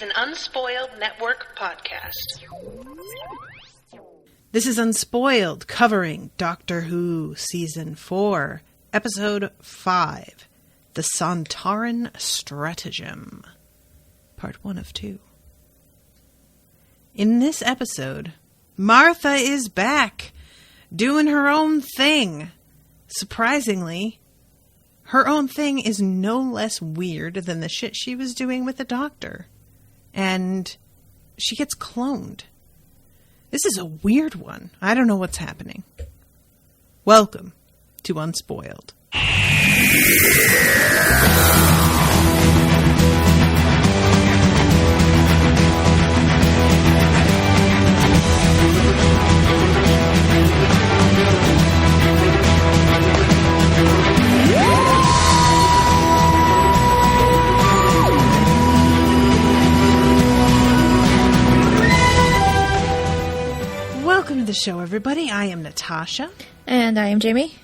an Unspoiled Network podcast. This is Unspoiled, covering Doctor Who Season 4, Episode 5, The Sontaran Stratagem, Part 1 of 2. In this episode, Martha is back, doing her own thing. Surprisingly, her own thing is no less weird than the shit she was doing with the Doctor. And she gets cloned. This is a weird one. I don't know what's happening. Welcome to Unspoiled. Welcome to the show, everybody. I am Natasha. And I am Jaime.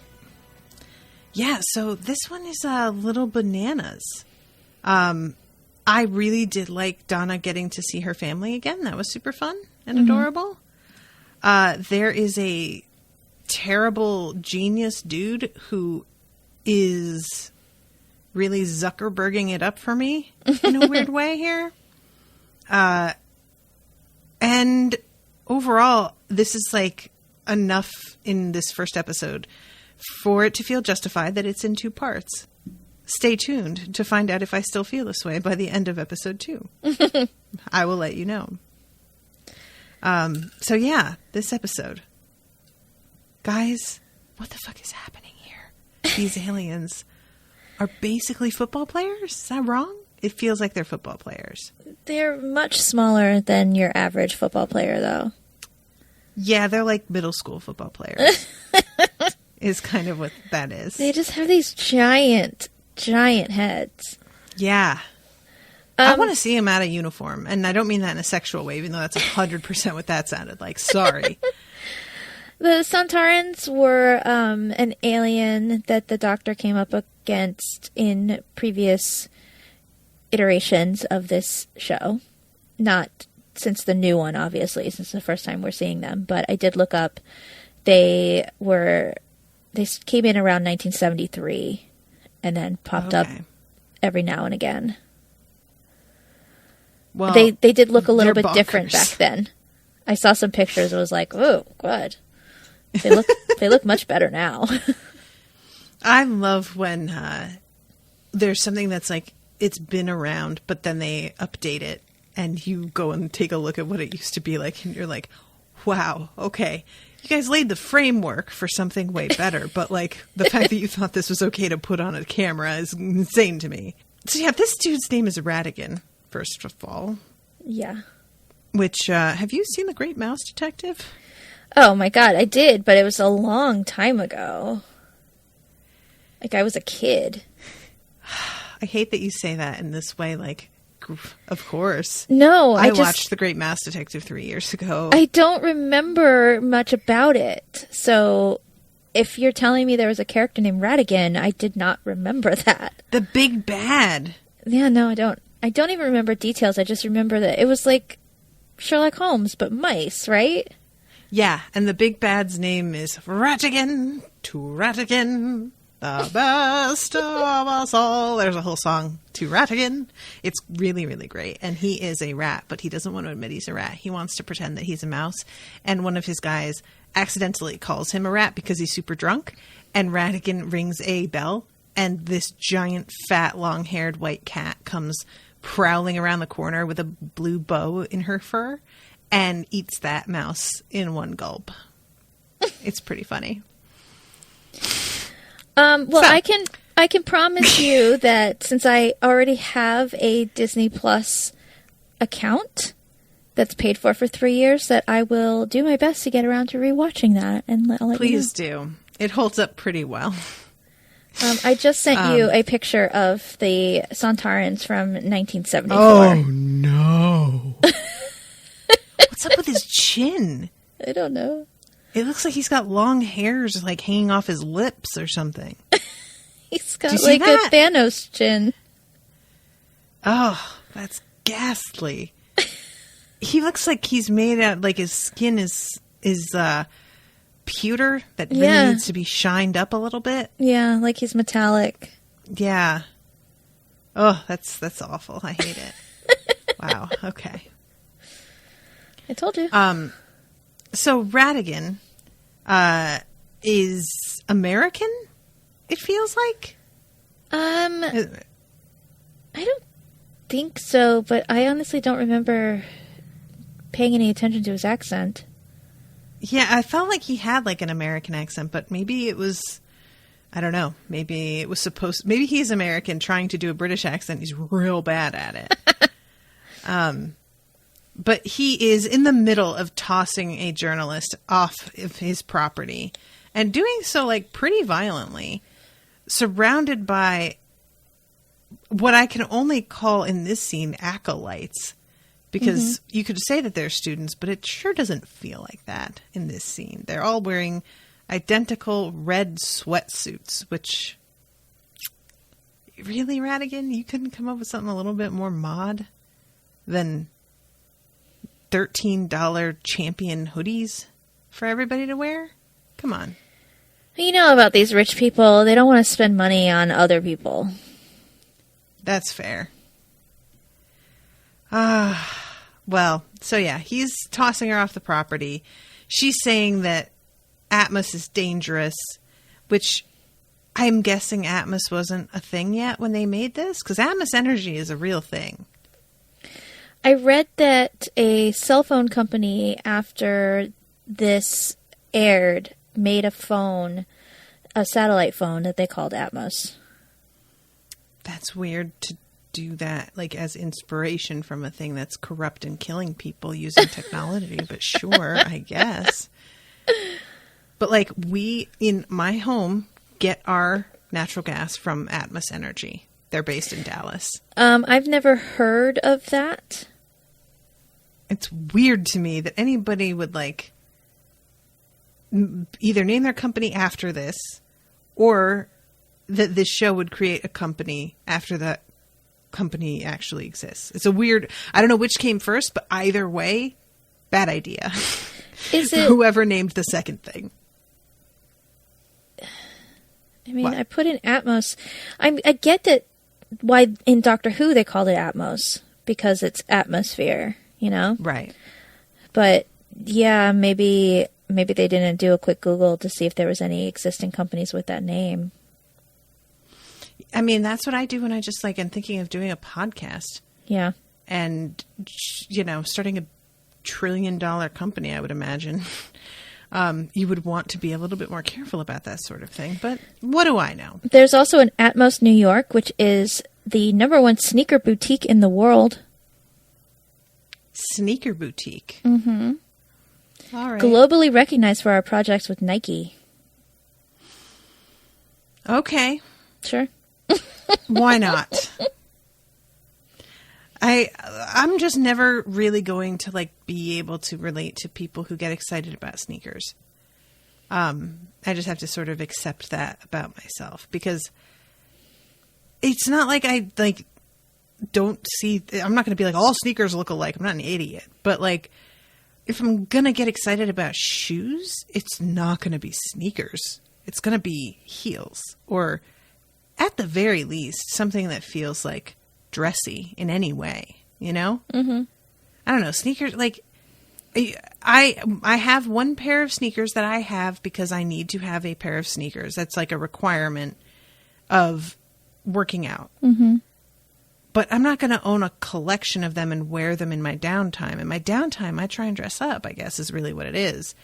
Yeah, so this one is a little bananas. I really did like Donna getting to see her family again. That was super fun and adorable. There is a terrible genius dude who is really Zuckerberging it up for me in a weird way here. And overall, this is like enough in this first episode for it to feel justified that it's in 2 parts. Stay tuned to find out if I still feel this way by the end of episode 2. I will let you know. So yeah, this episode. Guys, what the fuck is happening here? These aliens are basically football players? Is that wrong? It feels like they're football players. They're much smaller than your average football player, though. Yeah, they're like middle school football players. Is kind of what that is. They just have these giant heads. Yeah. I want to see him out of uniform. And I don't mean that in a sexual way, even though that's 100% what that sounded like. Sorry. The Sontarans were an alien that the Doctor came up against in previous iterations of this show. Not since the new one, obviously, since the first time we're seeing them. But I did look up. They came in around 1973 and then popped up every now and again. Well, they did look a little bit different back then. I saw some pictures. It was like, oh, good. They look much better now. I love when there's something that's like it's been around, but then they update it, and you go and take a look at what it used to be like, and you're like, wow, okay. You guys laid the framework for something way better, but like the fact that you thought this was okay to put on a camera is insane to me. So yeah, this dude's name is Ratigan, first of all. Yeah. Which, have you seen The Great Mouse Detective? Oh my god, I did, but it was a long time ago. Like I was a kid. I hate that you say that in this way, like, of course. No, I watched The Great Mouse Detective 3 years ago. I don't remember much about it. So if you're telling me there was a character named Ratigan, I did not remember that. The big bad. Yeah, no, I don't. I don't even remember details. I just remember that it was like Sherlock Holmes, but mice, right? Yeah, and the big bad's name is Ratigan to Ratigan. The best of us all. There's a whole song to Ratigan. It's really, really great. And he is a rat, but he doesn't want to admit he's a rat. He wants to pretend that he's a mouse. And one of his guys accidentally calls him a rat because he's super drunk. And Ratigan rings a bell. And this giant, fat, long-haired white cat comes prowling around the corner with a blue bow in her fur and eats that mouse in one gulp. It's pretty funny. Well, so, I can promise you that since I already have a Disney Plus account that's paid for 3 years, that I will do my best to get around to rewatching that. And I'll let Please you know. Do. It holds up pretty well. I just sent you a picture of the Sontarans from 1974. Oh, no. What's up with his chin? I don't know. It looks like he's got long hairs like hanging off his lips or something. He's got like a Thanos chin. Oh, that's ghastly. He looks like he's made out, like his skin is pewter that really needs to be shined up a little bit. Yeah, like he's metallic. Yeah. Oh, that's awful. I hate it. Wow. Okay. I told you. So Ratigan is American, it feels like? I don't think so, but I honestly don't remember paying any attention to his accent. Yeah, I felt like he had like an American accent, but maybe it was, I don't know, maybe it was maybe he's American trying to do a British accent. He's real bad at it. But he is in the middle of tossing a journalist off of his property and doing so like pretty violently, surrounded by what I can only call in this scene acolytes, because you could say that they're students, but it sure doesn't feel like that in this scene. They're all wearing identical red sweatsuits, which really, Ratigan, you couldn't come up with something a little bit more mod than $13 Champion hoodies for everybody to wear? Come on. You know about these rich people. They don't want to spend money on other people. That's fair. Well, so yeah, he's tossing her off the property. She's saying that Atmos is dangerous, which I'm guessing Atmos wasn't a thing yet when they made this, because Atmos energy is a real thing. I read that a cell phone company, after this aired, made a satellite phone that they called Atmos. That's weird to do that, like, as inspiration from a thing that's corrupt and killing people using technology, but sure, I guess. But, like, we, in my home, get our natural gas from Atmos Energy. They're based in Dallas. I've never heard of that. It's weird to me that anybody would, like, either name their company after this, or that this show would create a company after that company actually exists. It's a weird, I don't know which came first, but either way, bad idea. Is it whoever named the second thing? I mean, what? I put in Atmos. I get that why in Doctor Who they called it Atmos, because it's atmosphere, you know? Right. But yeah, maybe they didn't do a quick Google to see if there was any existing companies with that name. I mean, that's what I do when I just, like, am thinking of doing a podcast. Yeah. And, you know, starting a $1 trillion company, I would imagine. You would want to be a little bit more careful about that sort of thing. But what do I know? There's also an Atmos New York, which is the #1 sneaker boutique in the world. Sneaker boutique? Mm-hmm. All right. Globally recognized for our projects with Nike. Okay. Sure. Why not? I'm just never really going to, like, be able to relate to people who get excited about sneakers. I just have to sort of accept that about myself, because it's not like I, like, don't see, I'm not going to be like, all sneakers look alike. I'm not an idiot. But, like, if I'm going to get excited about shoes, it's not going to be sneakers. It's going to be heels, or at the very least, something that feels like dressy in any way, you know? Mm-hmm. I don't know. Sneakers, like, I have one pair of sneakers that I have because I need to have a pair of sneakers. That's like a requirement of working out. Mm-hmm. But I'm not going to own a collection of them and wear them in my downtime. In my downtime, I try and dress up, I guess, is really what it is.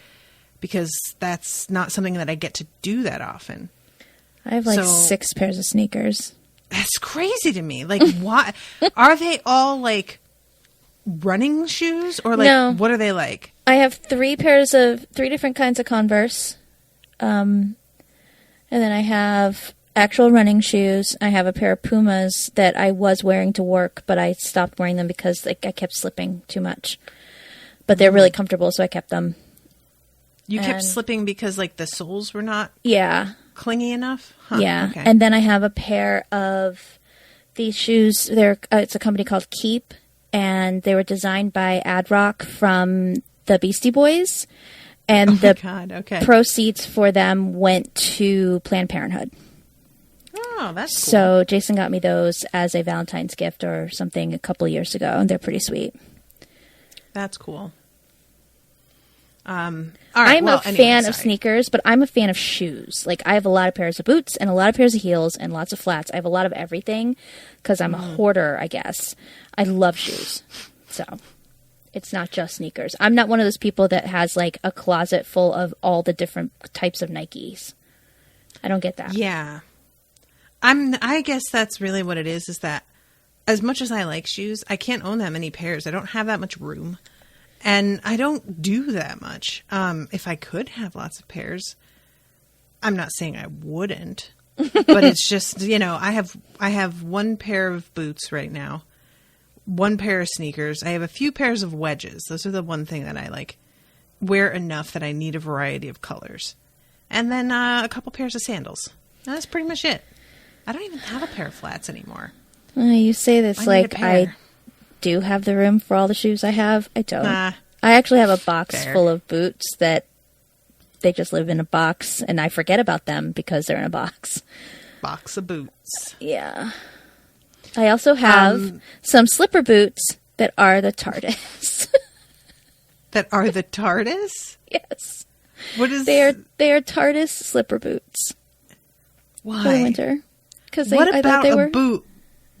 Because that's not something that I get to do that often. I have like 6 pairs of sneakers. That's crazy to me. Like, why? Are they all, like, running shoes? Or, like, no. What are they like? I have 3 different kinds of Converse. And then I have actual running shoes. I have a pair of Pumas that I was wearing to work, but I stopped wearing them because, like, I kept slipping too much. But they're really comfortable, so I kept them. You kept slipping because, like, the soles were not clingy enough? Huh, yeah. Okay. And then I have a pair of these shoes. It's a company called Keep, and they were designed by Ad Rock from the Beastie Boys. And okay. proceeds for them went to Planned Parenthood. Oh, that's cool. So Jason got me those as a Valentine's gift or something a couple of years ago, and they're pretty sweet. That's cool. All right, I'm a fan of sneakers, but I'm a fan of shoes. Like, I have a lot of pairs of boots and a lot of pairs of heels and lots of flats. I have a lot of everything because I'm a hoarder, I guess. I love shoes. So it's not just sneakers. I'm not one of those people that has, like, a closet full of all the different types of Nikes. I don't get that. Yeah. I guess that's really what it is that as much as I like shoes, I can't own that many pairs. I don't have that much room. And I don't do that much. If I could have lots of pairs, I'm not saying I wouldn't. But it's just, I have one pair of boots right now. One pair of sneakers. I have a few pairs of wedges. Those are the one thing that I like wear enough that I need a variety of colors. And then a couple pairs of sandals. That's pretty much it. I don't even have a pair of flats anymore. You say this like I do have the room for all the shoes I have. I don't. I actually have a box full of boots that they just live in a box, and I forget about them because they're in a box. Box of boots. Yeah. I also have some slipper boots that are the TARDIS. That are the TARDIS? Yes. What is they are TARDIS slipper boots. Why? For the winter. What about a boot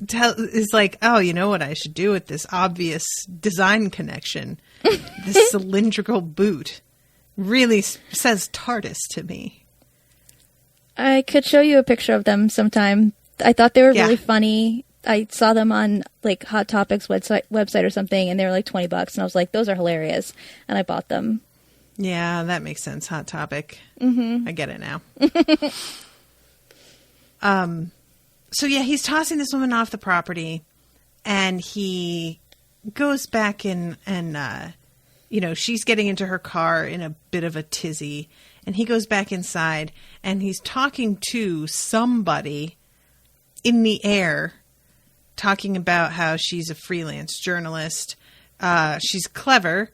is like, oh, you know what I should do with this obvious design connection? This cylindrical boot really says TARDIS to me. I could show you a picture of them sometime. I thought they were really funny. I saw them on like Hot Topics website or something, and they were like $20, and I was like, those are hilarious, and I bought them. Yeah, that makes sense. Hot Topic. I get it now. So yeah, he's tossing this woman off the property, and he goes back in, and she's getting into her car in a bit of a tizzy, and he goes back inside, and he's talking to somebody in the air, talking about how she's a freelance journalist. She's clever,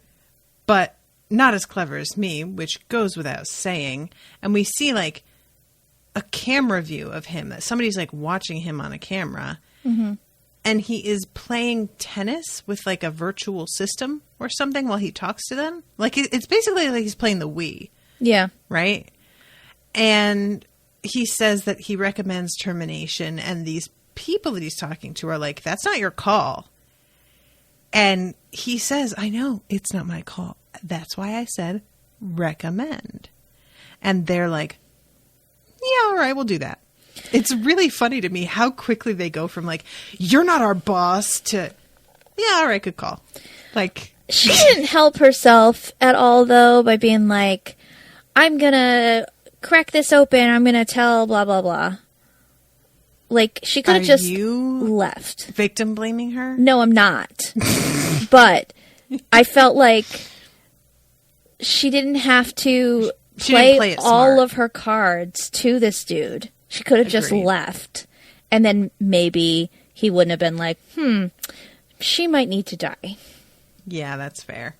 but not as clever as me, which goes without saying. And we see like a camera view of him, that somebody's like watching him on a camera. And he is playing tennis with like a virtual system or something while he talks to them. Like it's basically like he's playing the Wii. Yeah. Right? And he says that he recommends termination, and these people that he's talking to are like, that's not your call. And he says, I know it's not my call. That's why I said recommend. And they're like, yeah, all right, we'll do that. It's really funny to me how quickly they go from like, you're not our boss, to, yeah, all right, good call. Like, she didn't help herself at all, though, by being like, I'm going to crack this open. I'm going to tell blah, blah, blah. Like, she could have just left. Victim blaming her? No, I'm not. But I felt like she didn't have to play all of her cards to this dude. She could have just left. And then maybe he wouldn't have been like, she might need to die. Yeah, that's fair.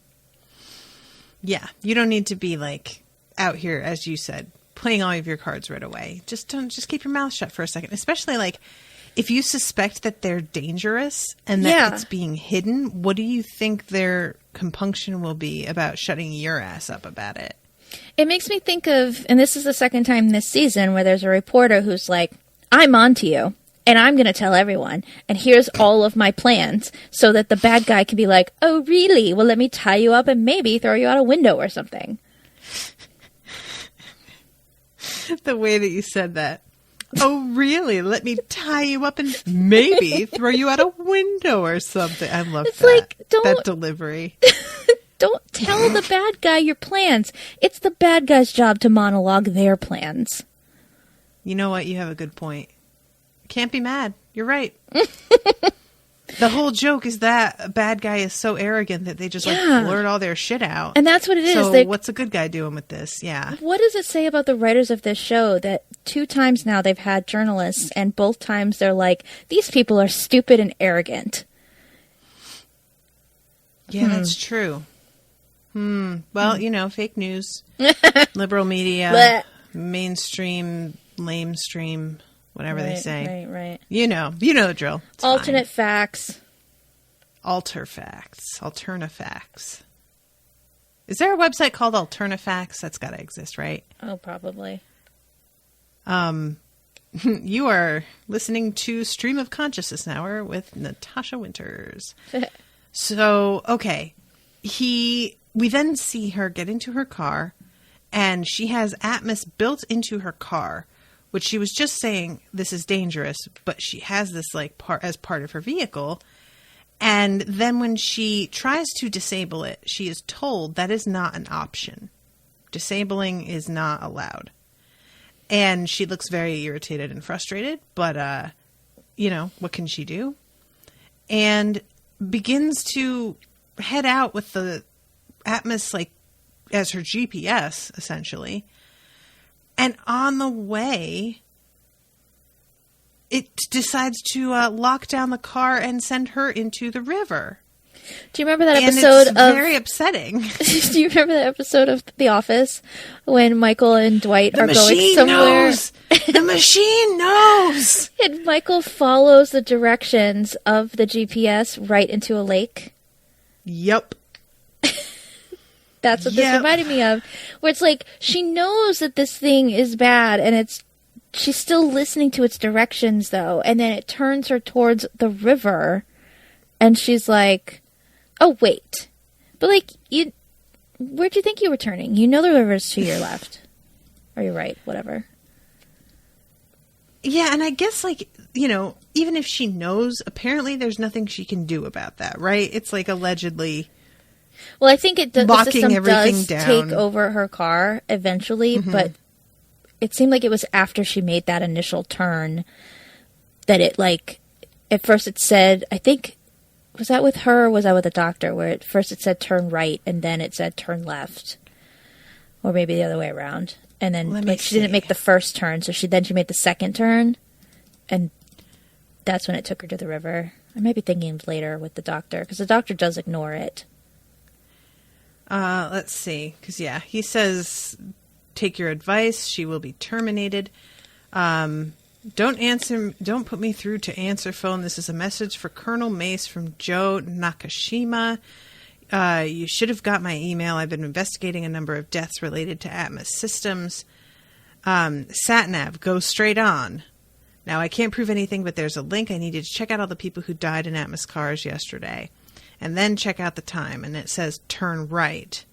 Yeah, you don't need to be like out here, as you said, playing all of your cards right away. Just keep your mouth shut for a second. Especially like if you suspect that they're dangerous and that it's being hidden, what do you think their compunction will be about shutting your ass up about it? It makes me think of, and this is the second time this season where there's a reporter who's like, I'm on to you, and I'm going to tell everyone, and here's all of my plans, so that the bad guy can be like, oh, really? Well, let me tie you up and maybe throw you out a window or something. The way that you said that. Oh, really? Let me tie you up and maybe throw you out a window or something. I love that. Like, that delivery. Don't tell the bad guy your plans. It's the bad guy's job to monologue their plans. You know what? You have a good point. Can't be mad. You're right. The whole joke is that a bad guy is so arrogant that they just like blurt all their shit out. And that's what it is. So what's a good guy doing with this? Yeah. What does it say about the writers of this show that 2 times now they've had journalists and both times they're like, these people are stupid and arrogant? Yeah, that's true. Well, fake news, liberal media, Blech. mainstream, lamestream, whatever they say. Right. You know the drill. It's Alternate fine. facts. Alternafacts. Is there a website called Alternafacts? That's got to exist, right? Oh, probably. You are listening to Stream of Consciousness Hour with Natasha Winters. So, okay. We then see her get into her car, and she has Atmos built into her car, which she was just saying this is dangerous, but she has this as part of her vehicle. And then when she tries to disable it, she is told that is not an option. Disabling is not allowed. And she looks very irritated and frustrated, but, what can she do? And begins to head out with the Atmos, as her GPS, essentially. And on the way, it decides to lock down the car and send her into the river. Do you remember that And episode it's very upsetting. Do you remember that episode of The Office when Michael and Dwight are going machine somewhere? knows. The machine knows. And Michael follows the directions of the GPS right into a lake. Yep. That's what this reminded me of. Where it's like, she knows that this thing is bad, and she's still listening to its directions, though. And then it turns her towards the river, and she's like, oh, wait. But, where'd you think you were turning? You know the river's to your left. Or you're right, whatever. Yeah, and I guess, even if she knows, apparently there's nothing she can do about that, right? It's allegedly... Well, I think the system does down. take over her car eventually, but it seemed like it was after she made that initial turn that it, at first it said, I think, was that with her or was that with the doctor, where at first it said turn right and then it said turn left? Or maybe the other way around. And then, she didn't make the first turn, so she made the second turn, and that's when it took her to the river. I might be thinking later with the doctor, because the doctor does ignore it. Let's see. Because, he says, take your advice. She will be terminated. Don't put me through to answer phone. This is a message for Colonel Mace from Joe Nakashima. You should have got my email. I've been investigating a number of deaths related to Atmos systems. Satnav, go straight on. Now, I can't prove anything, but there's a link. I needed to check out all the people who died in Atmos cars yesterday. And then check out the time. And it says turn right.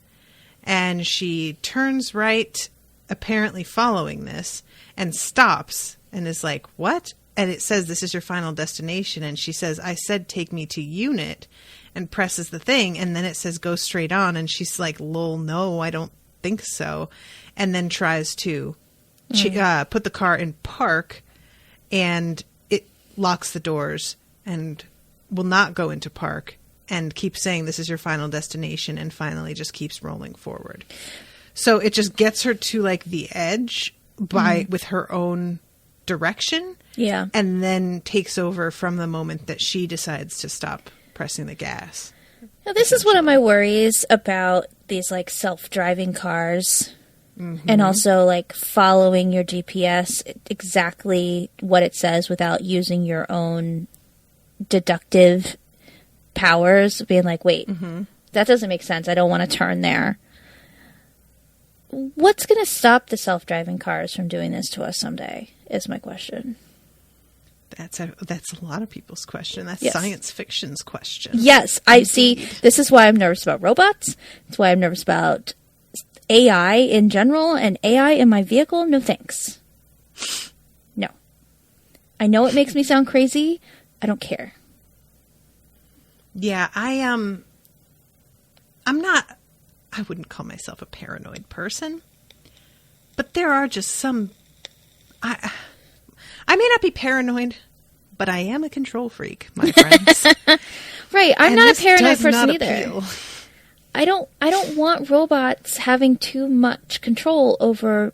And she turns right, apparently following this, and stops and is like, what? And it says, this is your final destination. And she says, I said, take me to unit, and presses the thing. And then it says, go straight on. And she's like, lol, no, I don't think so. And then tries to put the car in park, and it locks the doors and will not go into park. And keeps saying, this is your final destination, and finally just keeps rolling forward. So it just gets her to the edge with her own direction. Yeah. And then takes over from the moment that she decides to stop pressing the gas. Now, this is one of my worries about these self-driving cars. And also following your GPS exactly what it says without using your own deductive powers, being wait, that doesn't make sense. I don't want to turn there. What's going to stop the self-driving cars from doing this to us someday, is my question. That's a lot of people's question. That's science fiction's question. Yes, I see. This is why I'm nervous about robots. That's why I'm nervous about AI in general, and AI in my vehicle. No thanks. No. I know it makes me sound crazy. I don't care. Yeah, I wouldn't call myself a paranoid person, but there are just some, I may not be paranoid, but I am a control freak, my friends. Right. I'm not a paranoid person either. Appeal. I don't want robots having too much control over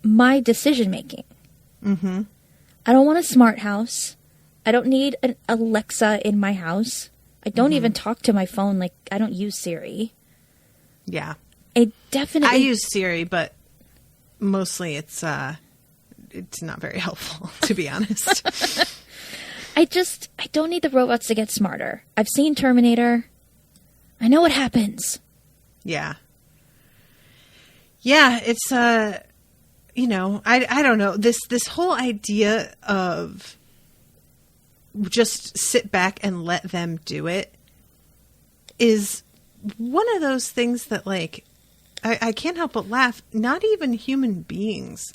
my decision making. Mm-hmm. I don't want a smart house. I don't need an Alexa in my house. I don't even talk to my phone. Like, I don't use Siri. Yeah. I use Siri, but mostly it's not very helpful, to be honest. I don't need the robots to get smarter. I've seen Terminator. I know what happens. Yeah. Yeah, it's, I don't know. This whole idea of just sit back and let them do it is one of those things that, like, I can't help but laugh. Not even human beings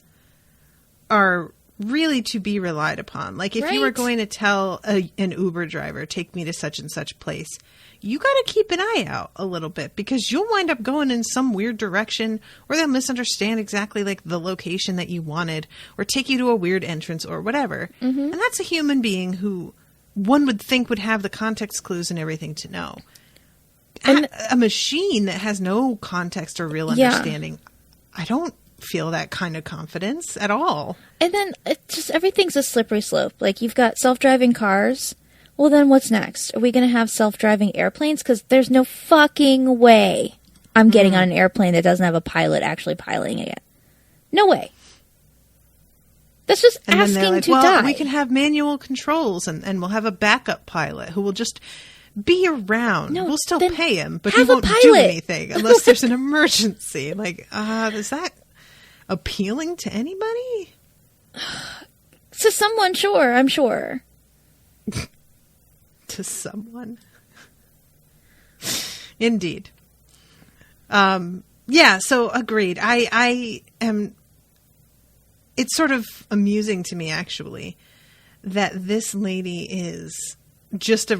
are really to be relied upon. Like, if you were going to tell an Uber driver, take me to such and such place, you got to keep an eye out a little bit, because you'll wind up going in some weird direction, or they'll misunderstand exactly, like, the location that you wanted, or take you to a weird entrance or whatever. Mm-hmm. And that's a human being who one would think would have the context clues and everything to know. And a machine that has no context or real understanding, I don't feel that kind of confidence at all. And then it's just everything's a slippery slope. Like, you've got self-driving cars. Well, then what's next? Are we going to have self-driving airplanes? Because there's no fucking way I'm getting on an airplane that doesn't have a pilot actually piloting it. No way. That's just asking to die. We can have manual controls, and we'll have a backup pilot who will just be around. No, we'll still pay him, but he won't do anything unless there's an emergency. Like, is that appealing to anybody? To someone, sure. I'm sure. To someone. Indeed. Yeah, so agreed. I am... It's sort of amusing to me, actually, that this lady is just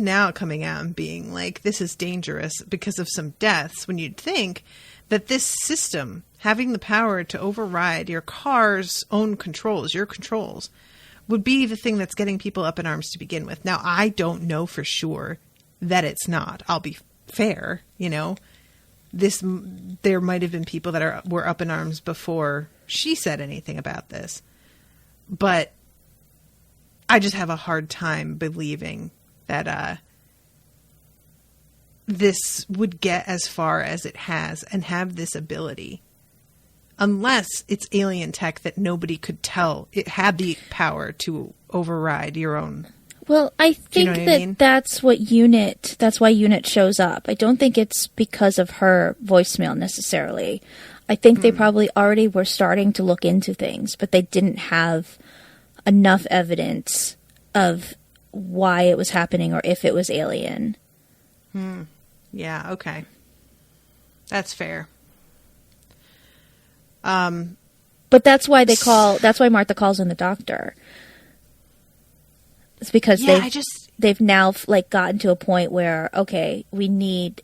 now coming out and being like, this is dangerous because of some deaths, when you'd think that this system, having the power to override your car's own controls, your controls, would be the thing that's getting people up in arms to begin with. Now, I don't know for sure that it's not. I'll be fair, there might have been people that were up in arms before she said anything about this. But I just have a hard time believing that this would get as far as it has and have this ability, unless it's alien tech that nobody could tell it had the power to override your own. Well, I think that's why Unit shows up. I don't think it's because of her voicemail necessarily. I think they probably already were starting to look into things, but they didn't have enough evidence of why it was happening or if it was alien. Yeah, okay. That's fair. But that's why that's why Martha calls in the doctor. It's because they've now, like, gotten to a point where, okay, we need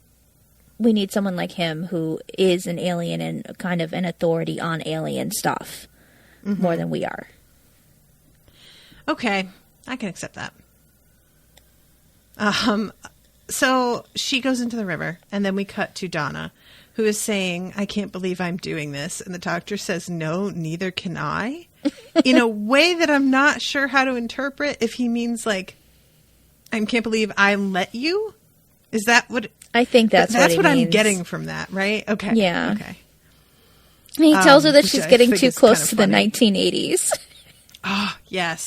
someone like him who is an alien and kind of an authority on alien stuff more than we are. Okay, I can accept that. So she goes into the river, and then we cut to Donna, who is saying, I can't believe I'm doing this. And the doctor says, no, neither can I. In a way that I'm not sure how to interpret, if he means, like, I can't believe I let you. Is that what? I think that's what I'm getting from that, right? Okay. Yeah. Okay. And he tells her that she's getting too close to the 1980s. Oh, yes.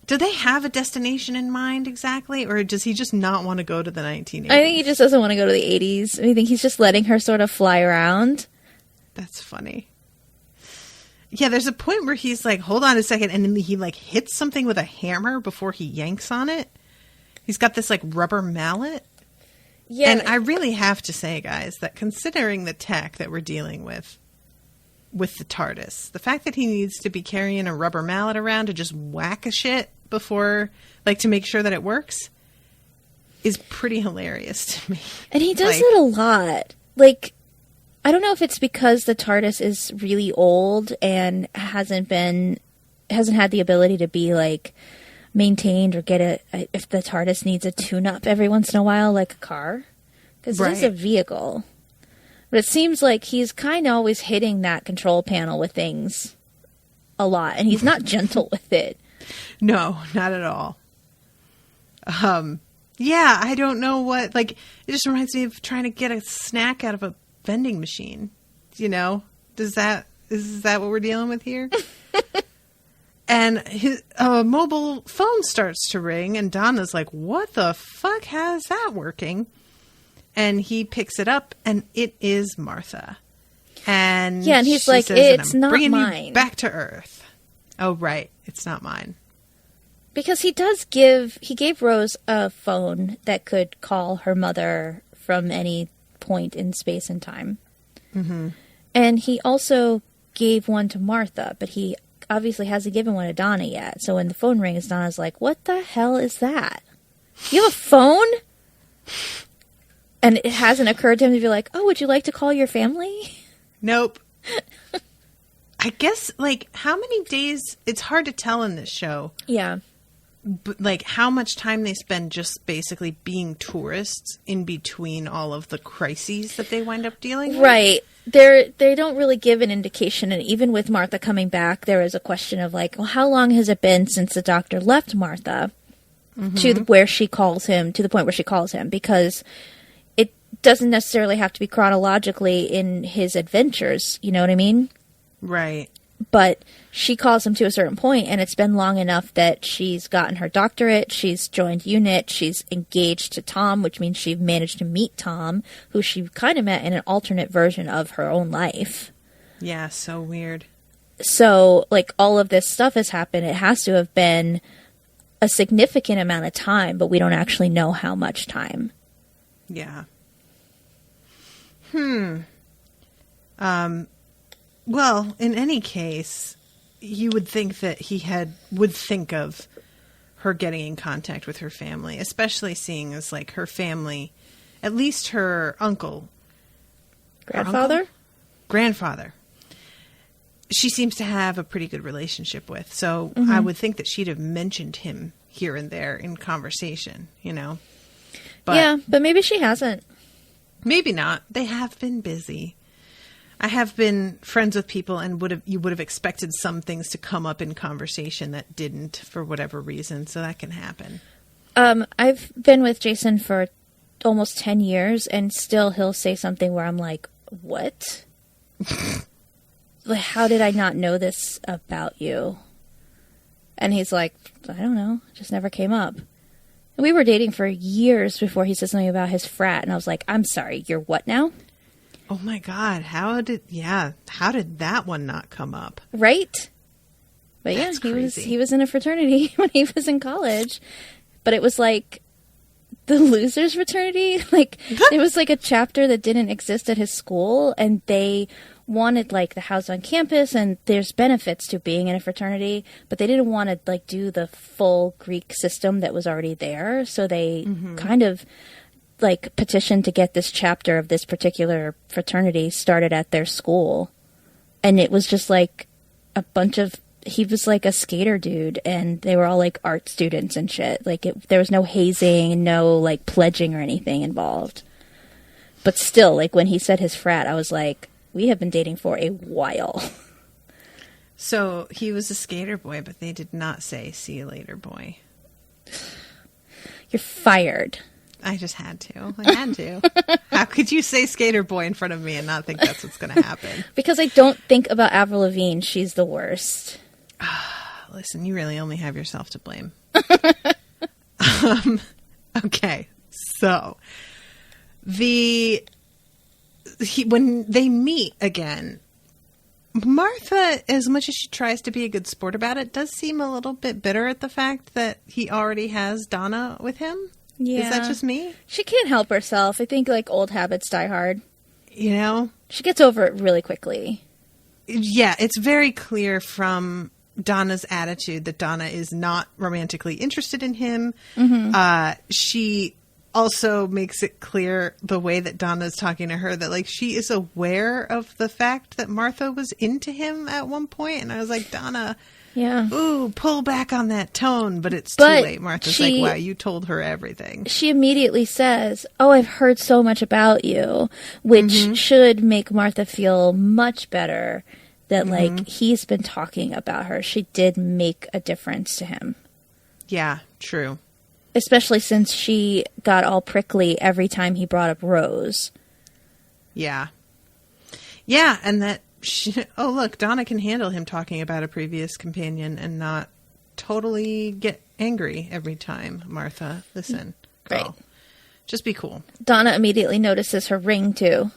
Do they have a destination in mind exactly? Or does he just not want to go to the 1980s? I think he just doesn't want to go to the 80s. I think he's just letting her sort of fly around. That's funny. Yeah, there's a point where he's like, hold on a second. And then he, like, hits something with a hammer before he yanks on it. He's got this, like, rubber mallet. Yeah. And I really have to say, guys, that considering the tech that we're dealing with the TARDIS, the fact that he needs to be carrying a rubber mallet around to just whack a shit before, like, to make sure that it works is pretty hilarious to me. And he does it a lot. Like, I don't know if it's because the TARDIS is really old and hasn't had the ability to be, like, maintained or if the TARDIS needs a tune-up every once in a while, like a car. Because it is a vehicle. But it seems like he's kind of always hitting that control panel with things a lot. And he's not gentle with it. No, not at all. Yeah, I don't know what, like, it just reminds me of trying to get a snack out of a vending machine. You know? Is that what we're dealing with here? And his mobile phone starts to ring, and Donna's like, what the fuck? How's that working? And he picks it up, and it is Martha. And yeah, and he's she like, says, it's I'm not bringing mine. you back to Earth. Oh, right. It's not mine. Because he gave Rose a phone that could call her mother from any point in space and time. Mm-hmm. And he also gave one to Martha, but he obviously hasn't given one to Donna yet. So when the phone rings, Donna's like, what the hell is that? You have a phone? And it hasn't occurred to him to be like, oh, would you like to call your family? Nope. I guess, like, how many days... It's hard to tell in this show. Yeah. But, like, how much time they spend just basically being tourists in between all of the crises that they wind up dealing with. Right. They don't really give an indication. And even with Martha coming back, there is a question of, like, well, how long has it been since the doctor left Martha to the point where she calls him? Because it doesn't necessarily have to be chronologically in his adventures. You know what I mean? Right. But she calls him to a certain point, and it's been long enough that she's gotten her doctorate, she's joined UNIT, she's engaged to Tom, which means she managed to meet Tom, who she kind of met in an alternate version of her own life. Yeah, so weird. So, like, all of this stuff has happened. It has to have been a significant amount of time, but we don't actually know how much time. Yeah. Well, in any case, you would think that he would think of her getting in contact with her family, especially seeing as, like, her family, at least her uncle. Grandfather. She seems to have a pretty good relationship with. So I would think that she'd have mentioned him here and there in conversation, you know? But yeah, but maybe she hasn't. Maybe not. They have been busy. I have been friends with people, and you would have expected some things to come up in conversation that didn't for whatever reason. So that can happen. I've been with Jason for almost 10 years, and still he'll say something where I'm like, what? Like, how did I not know this about you? And he's like, I don't know. It just never came up. And we were dating for years before he said something about his frat, and I was like, I'm sorry, you're what now? Oh my God. How did that one not come up? Right? But That's crazy. he was in a fraternity when he was in college. But it was like the losers fraternity. Like, it was like a chapter that didn't exist at his school, and they wanted, like, the house on campus, and there's benefits to being in a fraternity, but they didn't want to, like, do the full Greek system that was already there. So they kind of, like, petitioned to get this chapter of this particular fraternity started at their school. And it was just like a bunch of, he was like a skater dude, and they were all like art students and shit. Like, there was no hazing, no like pledging or anything involved. But still, like, when he said his frat, I was like, we have been dating for a while. So he was a skater boy, but they did not say, see you later, boy. You're fired. I just had to. I had to. How could you say skater boy in front of me and not think that's what's going to happen? Because I don't think about Avril Lavigne. She's the worst. Listen, you really only have yourself to blame. Okay. So when they meet again, Martha, as much as she tries to be a good sport about it, does seem a little bit bitter at the fact that he already has Donna with him. Yeah. Is that just me? She can't help herself. I think, like, old habits die hard. You know? She gets over it really quickly. Yeah, it's very clear from Donna's attitude that Donna is not romantically interested in him. She also makes it clear the way that Donna's talking to her that, like, she is aware of the fact that Martha was into him at one point. And I was like, Donna, yeah, ooh, pull back on that tone. But it's too late. Martha's like, wow, you told her everything. She immediately says, oh, I've heard so much about you, which should make Martha feel much better that, like, he's been talking about her. She did make a difference to him. Yeah, true. Especially since she got all prickly every time he brought up Rose. Yeah. Yeah, and that... oh, look, Donna can handle him talking about a previous companion and not totally get angry every time. Martha, listen, girl. Right. Just be cool. Donna immediately notices her ring, too.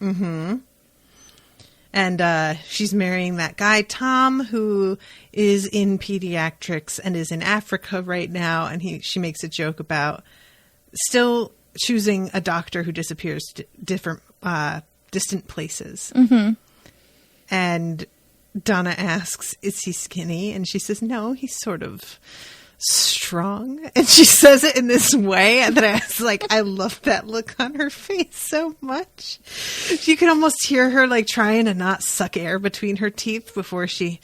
Mm-hmm. And she's marrying that guy, Tom, who is in pediatrics and is in Africa right now. And she makes a joke about still choosing a doctor who disappears to different, distant places. Mm-hmm. And Donna asks, is he skinny? And she says, no, he's sort of strong. And she says it in this way that I was like, I love that look on her face so much. You can almost hear her like trying to not suck air between her teeth before she...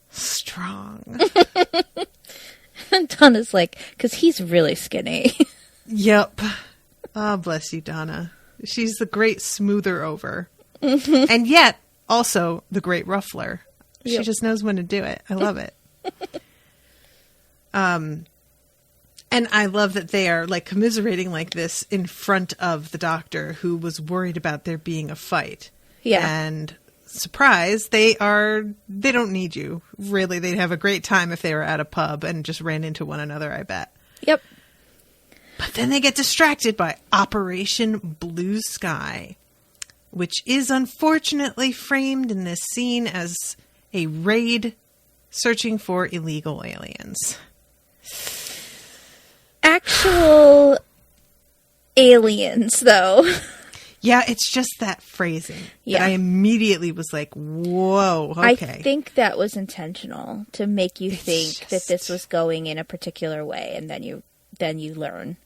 strong. And Donna's like, because he's really skinny. Yep. Oh, bless you, Donna. She's the great smoother over. Mm-hmm. And yet, also the great ruffler. She Yep. just knows when to do it. I love it. And I love that they are like commiserating like this in front of the doctor who was worried about there being a fight. Yeah. And surprise, they don't need you. Really, they'd have a great time if they were at a pub and just ran into one another, I bet. Yep. But then they get distracted by Operation Blue Sky, which is unfortunately framed in this scene as a raid searching for illegal aliens. Actual aliens, though. Yeah, it's just that phrasing. Yeah. That I immediately was like, whoa, okay. I think that was intentional to make you think that this was going in a particular way, and then you learn.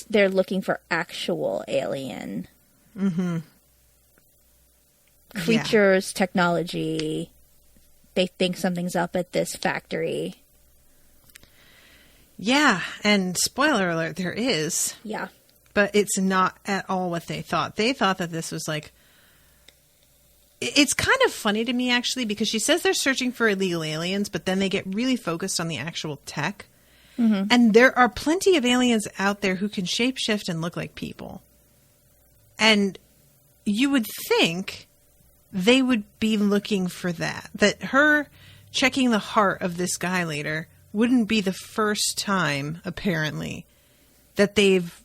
They're looking for actual alien creatures, technology. They think something's up at this factory. Yeah, and spoiler alert, there is. Yeah. But it's not at all what they thought. They thought that this was like... It's kind of funny to me, actually, because she says they're searching for illegal aliens, but then they get really focused on the actual tech. Mm-hmm. And there are plenty of aliens out there who can shapeshift and look like people. And you would think they would be looking for that. That her checking the heart of this guy later wouldn't be the first time, apparently, that they've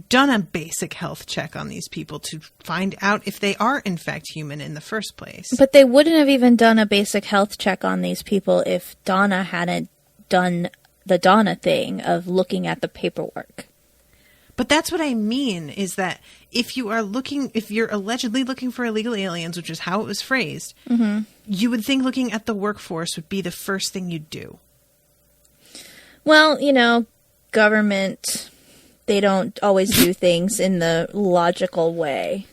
done a basic health check on these people to find out if they are in fact human in the first place. But they wouldn't have even done a basic health check on these people if Donna hadn't done the Donna thing of looking at the paperwork. But that's what I mean, is that if you're allegedly looking for illegal aliens, which is how it was phrased, you would think looking at the workforce would be the first thing you'd do. Well, government, they don't always do things in the logical way.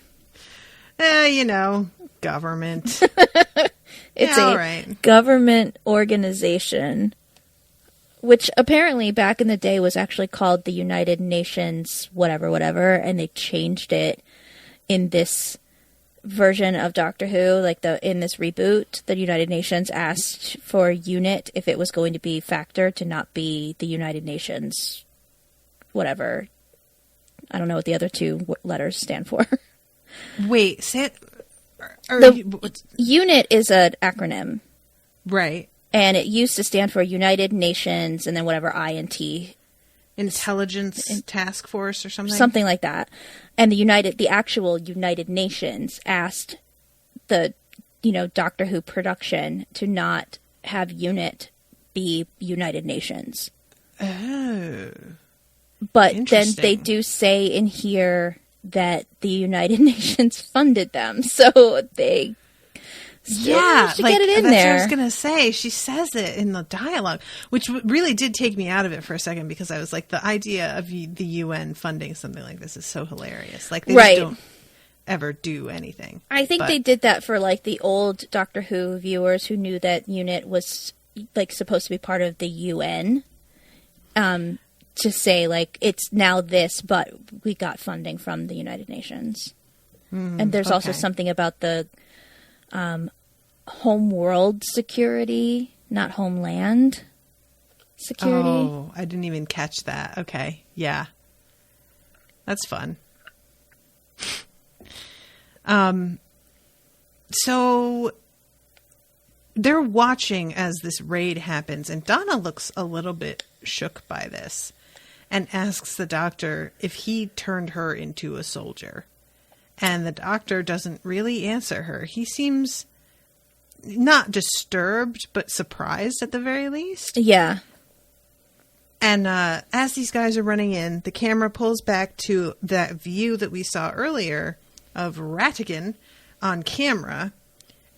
Government. It's all a right. government organization, which apparently back in the day was actually called the United Nations whatever, and they changed it in this version of Doctor Who, in this reboot. The United Nations asked for UNIT if it was going to be factor to not be the United Nations whatever. I don't know what the other two letters stand for. Wait, say it. UNIT is an acronym. Right. And it used to stand for United Nations and then whatever INT. Intelligence Task Force or something? Something like that. And the actual United Nations asked the, Doctor Who production to not have UNIT be United Nations. Oh. But then they do say in here that the United Nations funded them, so they still should get it in that's there. What I was going to say. She says it in the dialogue, which really did take me out of it for a second, because I was like, the idea of the UN funding something like this is so hilarious. Like, they just don't ever do anything. I think they did that for, the old Doctor Who viewers who knew that UNIT was, supposed to be part of the UN. To say, it's now this, but we got funding from the United Nations. And there's also something about the home world security, not homeland. security. Oh, I didn't even catch that. Okay. Yeah. That's fun. So they're watching as this raid happens, and Donna looks a little bit shook by this and asks the doctor if he turned her into a soldier. And the doctor doesn't really answer her. He seems not disturbed, but surprised at the very least. Yeah. And as these guys are running in, the camera pulls back to that view that we saw earlier of Ratigan on camera,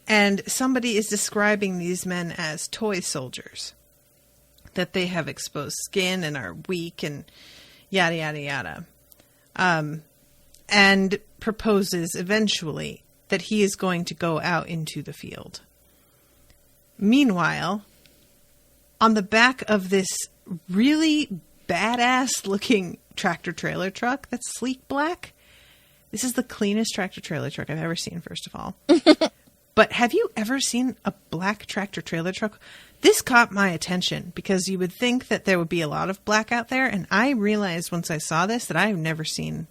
and somebody is describing these men as toy soldiers, that they have exposed skin and are weak and yada, yada, yada. And proposes eventually that he is going to go out into the field. Meanwhile, on the back of this really badass looking tractor trailer truck that's sleek black, this is the cleanest tractor trailer truck I've ever seen, first of all. But have you ever seen a black tractor trailer truck? This caught my attention because you would think that there would be a lot of black out there. And I realized once I saw this that I've never seen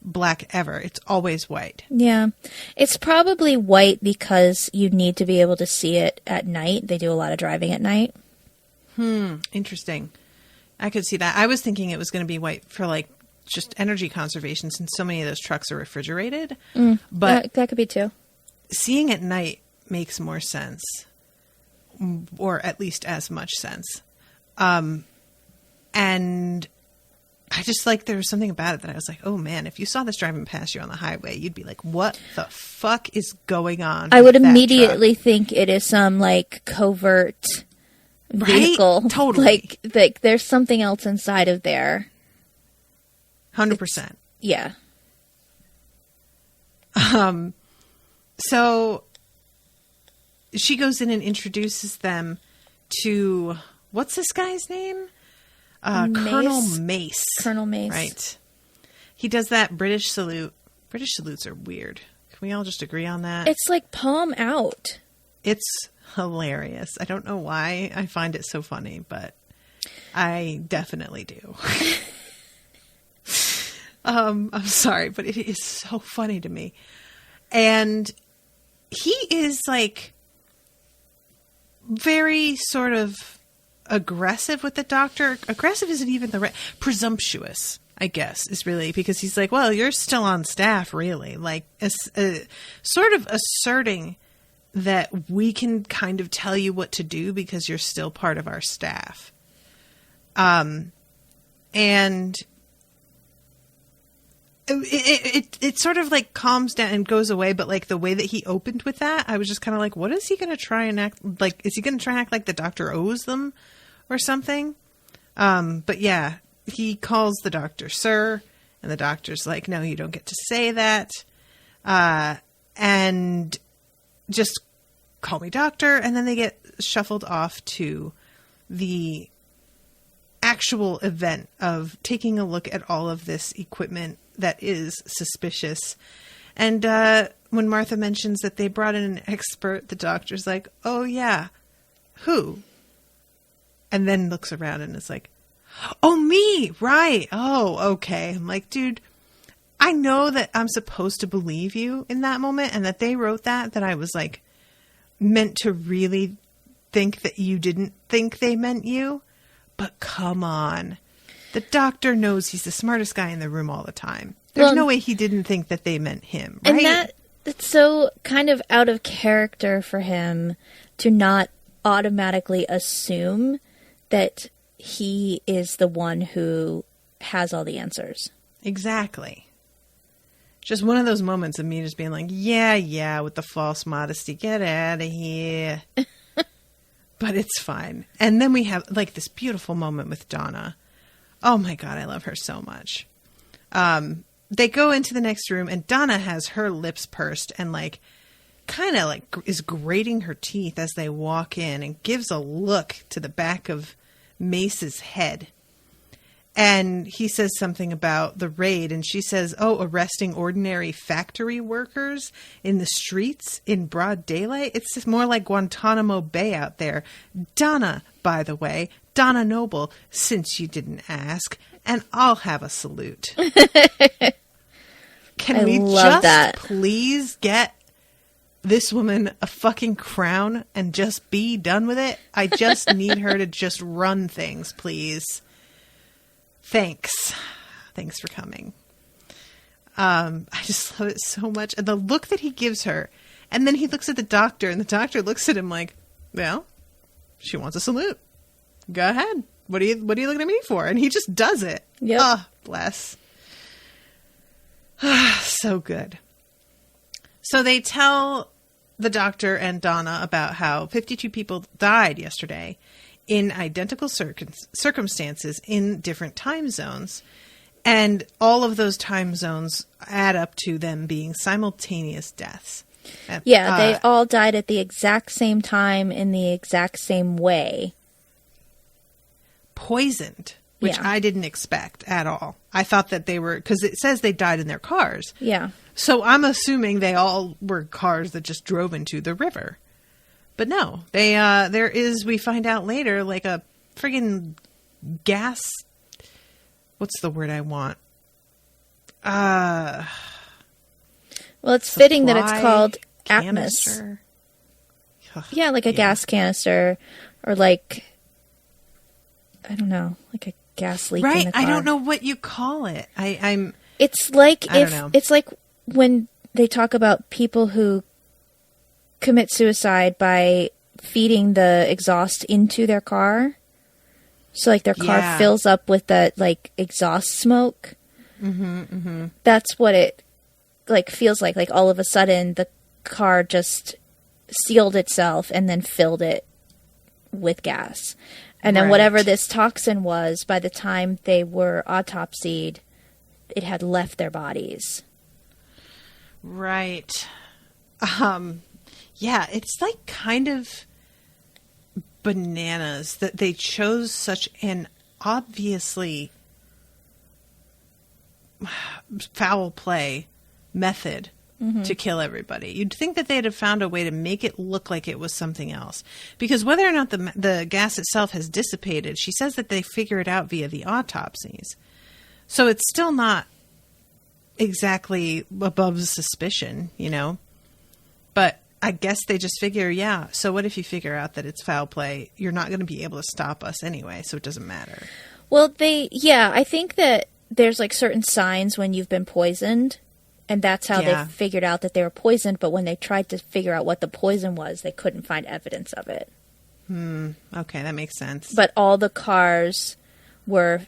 black ever. It's always white. Yeah. It's probably white because you need to be able to see it at night. They do a lot of driving at night. Interesting. I could see that. I was thinking it was going to be white for like just energy conservation since so many of those trucks are refrigerated. But that could be too. Seeing at night makes more sense, or at least as much sense. And I just like, there was something about it that I was like, oh man, if you saw this driving past you on the highway, you'd be like, what the fuck is going on? I would immediately think it is some like covert vehicle. Right? Totally. Like there's something else inside of there. 100%. Yeah. So she goes in and introduces them to, what's this guy's name? Colonel Mace. Colonel Mace. Right. He does that British salute. British salutes are weird. Can we all just agree on that? It's like palm out. It's hilarious. I don't know why I find it so funny, but I definitely do. I'm sorry, but it is so funny to me. And he is like very sort of aggressive with the doctor. Aggressive isn't even the right. Presumptuous, I guess, is really, because he's like, well, you're still on staff, really. Like, sort of asserting that we can kind of tell you what to do because you're still part of our staff. And it sort of like calms down and goes away, but like the way that he opened with that, I was just kind of like, what is he going to try and act like? Is he going to try and act like the doctor owes them or something? But yeah, he calls the doctor sir, and the doctor's like, no, you don't get to say that. And just call me doctor. And then they get shuffled off to the actual event of taking a look at all of this equipment that is suspicious. And when Martha mentions that they brought in an expert, the doctor's like, oh yeah, who? And then looks around and is like, oh, me, right. Oh, okay. I'm like, dude, I know that I'm supposed to believe you in that moment, and that they wrote that I was like meant to really think that you didn't think they meant you. But come on. The doctor knows he's the smartest guy in the room all the time. There's no way he didn't think that they meant him, right? And that's so kind of out of character for him to not automatically assume that he is the one who has all the answers. Exactly. Just one of those moments of me just being like, yeah, with the false modesty, get out of here. But it's fine. And then we have like this beautiful moment with Donna. Oh my God, I love her so much. They go into the next room and Donna has her lips pursed and like kind of like is grating her teeth as they walk in and gives a look to the back of Mace's head. And he says something about the raid, and she says, oh, arresting ordinary factory workers in the streets in broad daylight? It's just more like Guantanamo Bay out there. Donna, by the way, Donna Noble, since you didn't ask, and I'll have a salute. Can we just please get this woman a fucking crown and just be done with it? I just need her to just run things, please. Thanks. Thanks for coming. I just love it so much. And the look that he gives her. And then he looks at the doctor, and the doctor looks at him like, well, she wants a salute. Go ahead. What are you looking at me for? And he just does it. Yep. Oh, bless. So good. So they tell the doctor and Donna about how 52 people died yesterday in identical circumstances in different time zones. And all of those time zones add up to them being simultaneous deaths. Yeah, they all died at the exact same time in the exact same way. Poisoned, which I didn't expect at all. I thought that they were, because it says they died in their cars. Yeah. So I'm assuming they all were cars that just drove into the river. But no, there is, we find out later, like a friggin' gas, what's the word I want? Well, it's fitting that it's called Atmos. Yeah, like a gas canister, or like, I don't know, like a gas leak in the car. I don't know what you call it. It's like I don't know. It's like when they talk about people who commit suicide by feeding the exhaust into their car. So like their car fills up with that like exhaust smoke. Mm-hmm, mm-hmm. That's what it like feels like. Like all of a sudden the car just sealed itself and then filled it with gas. And then whatever this toxin was, by the time they were autopsied, it had left their bodies. Right. Yeah, it's like kind of bananas that they chose such an obviously foul play method to kill everybody. You'd think that they'd have found a way to make it look like it was something else. Because whether or not the gas itself has dissipated, she says that they figure it out via the autopsies. So it's still not exactly above suspicion, you know? But I guess they just figure, so what if you figure out that it's foul play? You're not going to be able to stop us anyway, so it doesn't matter. Well, I think that there's like certain signs when you've been poisoned. And that's how they figured out that they were poisoned. But when they tried to figure out what the poison was, they couldn't find evidence of it. Okay, that makes sense. But all the cars were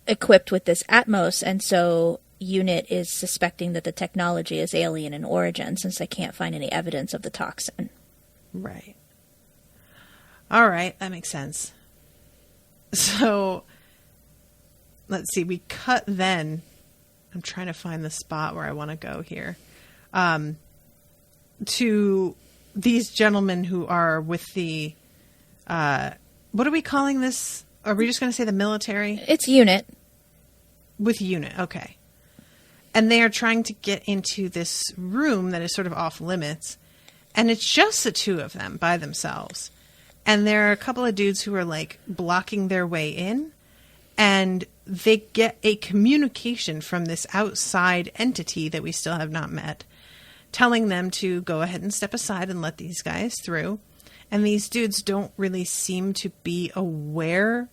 equipped with this Atmos. And so UNIT is suspecting that the technology is alien in origin since they can't find any evidence of the toxin. Right. All right, that makes sense. So, let's see. We cut then... I'm trying to find the spot where I want to go here. To these gentlemen who are with the, what are we calling this? Are we just going to say the military? It's UNIT. With UNIT, okay. And they are trying to get into this room that is sort of off limits. And it's just the two of them by themselves. And there are a couple of dudes who are like blocking their way in. And they get a communication from this outside entity that we still have not met, telling them to go ahead and step aside and let these guys through. And these dudes don't really seem to be aware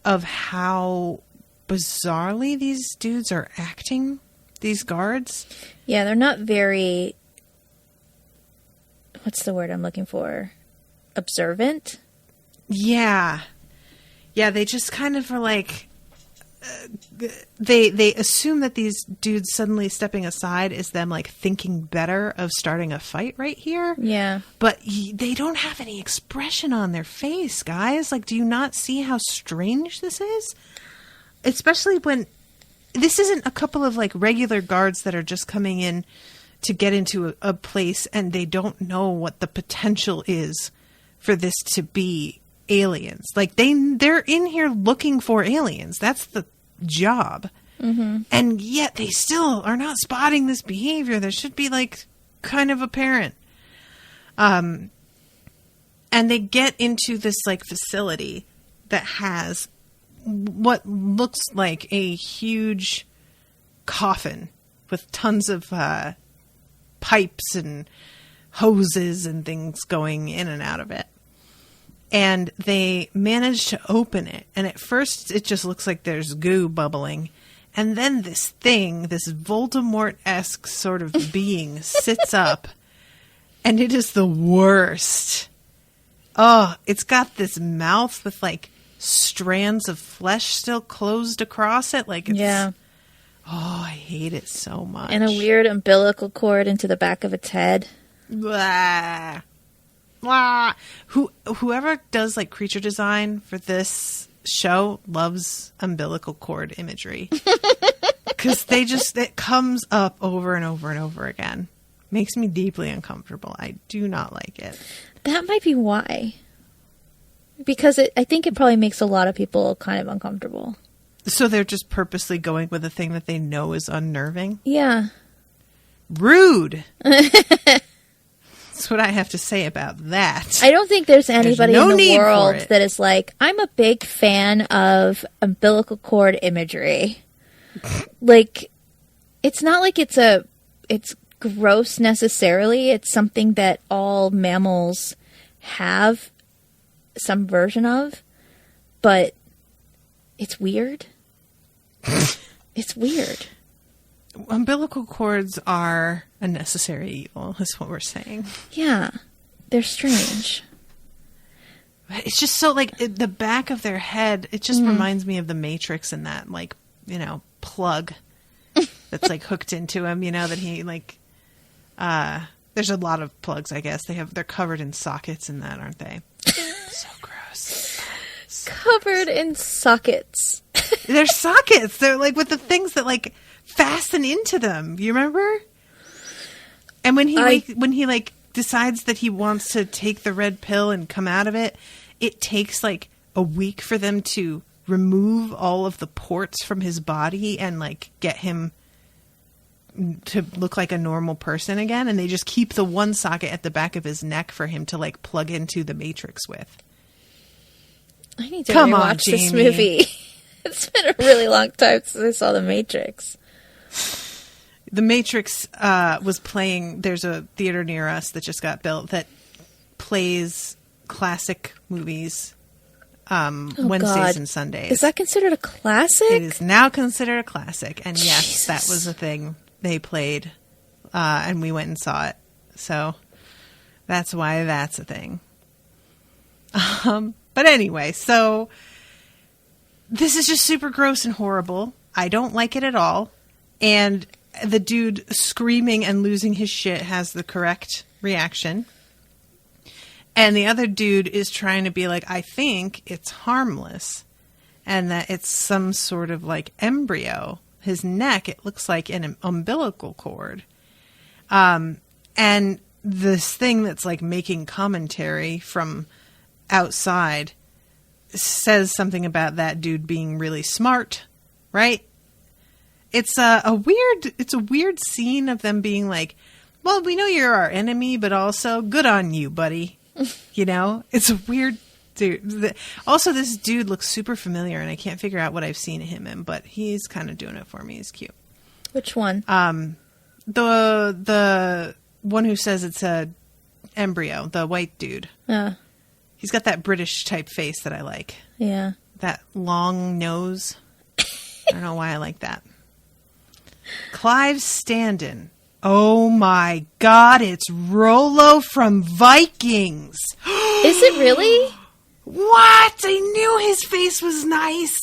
of how bizarrely these dudes are acting, these guards. Yeah, they're not very... What's the word I'm looking for? Observant? Yeah. Yeah, they just kind of are like... They assume that these dudes suddenly stepping aside is them like thinking better of starting a fight right here. Yeah. But they don't have any expression on their face, guys. Like, do you not see how strange this is? Especially when this isn't a couple of like regular guards that are just coming in to get into a place and they don't know what the potential is for this to be aliens. Like they're in here looking for aliens. That's the job. Mm-hmm. And yet they still are not spotting this behavior that should be like kind of apparent. And they get into this like facility that has what looks like a huge coffin with tons of pipes and hoses and things going in and out of it. And they manage to open it. And at first it just looks like there's goo bubbling. And then this thing, this Voldemort-esque sort of being sits up. And it is the worst. Oh, it's got this mouth with like strands of flesh still closed across it. Like it's, Yeah. Oh, I hate it so much. And a weird umbilical cord into the back of its head. Blah. Blah. Whoever does like creature design for this show loves umbilical cord imagery. Because it comes up over and over and over again. Makes me deeply uncomfortable. I do not like it. That might be why. Because I think it probably makes a lot of people kind of uncomfortable. So they're just purposely going with a thing that they know is unnerving? Yeah. Rude. That's what I have to say about that. I don't think there's anybody no in the need for world it. that is like, I'm a big fan of umbilical cord imagery. Like, it's not like it's gross necessarily. It's something that all mammals have some version of, but it's weird. It's weird. Umbilical cords are a necessary evil, is what we're saying. Yeah. They're strange. It's just so, like, the back of their head, it just reminds me of the Matrix and that, like, plug that's, like, hooked into him, that he, like, there's a lot of plugs, I guess. They're covered in sockets and that, aren't they? So gross. Covered in sockets. They're sockets. They're, like, with the things that, like, fasten into them. You remember? And when he like decides that he wants to take the red pill and come out of it, it takes like a week for them to remove all of the ports from his body and like get him to look like a normal person again. And they just keep the one socket at the back of his neck for him to like plug into the Matrix with. I need to Come on, rewatch this Jamie. movie. It's been a really long time since I saw The Matrix. The Matrix was playing. There's a theater near us that just got built that plays classic movies Wednesdays God. and Sundays. Is that considered a classic? It is now considered a classic. And yes, Jesus. that was a thing they played. And we went and saw it. So that's why that's a thing. But anyway, so this is just super gross and horrible. I don't like it at all. And the dude screaming and losing his shit has the correct reaction. And the other dude is trying to be like, I think it's harmless. And that it's some sort of like embryo. His neck, it looks like an umbilical cord. And this thing that's like making commentary from outside says something about that dude being really smart, right? It's a weird scene of them being like, well, we know you're our enemy, but also good on you, buddy. It's a weird dude. Also, this dude looks super familiar, and I can't figure out what I've seen him in, but he's kind of doing it for me. He's cute. Which one? The one who says it's a embryo, the white dude. He's got that British type face that I like. Yeah. That long nose. I don't know why I like that. Clive Standen. Oh my God, it's Rollo from Vikings. Is it really? What? I knew his face was nice.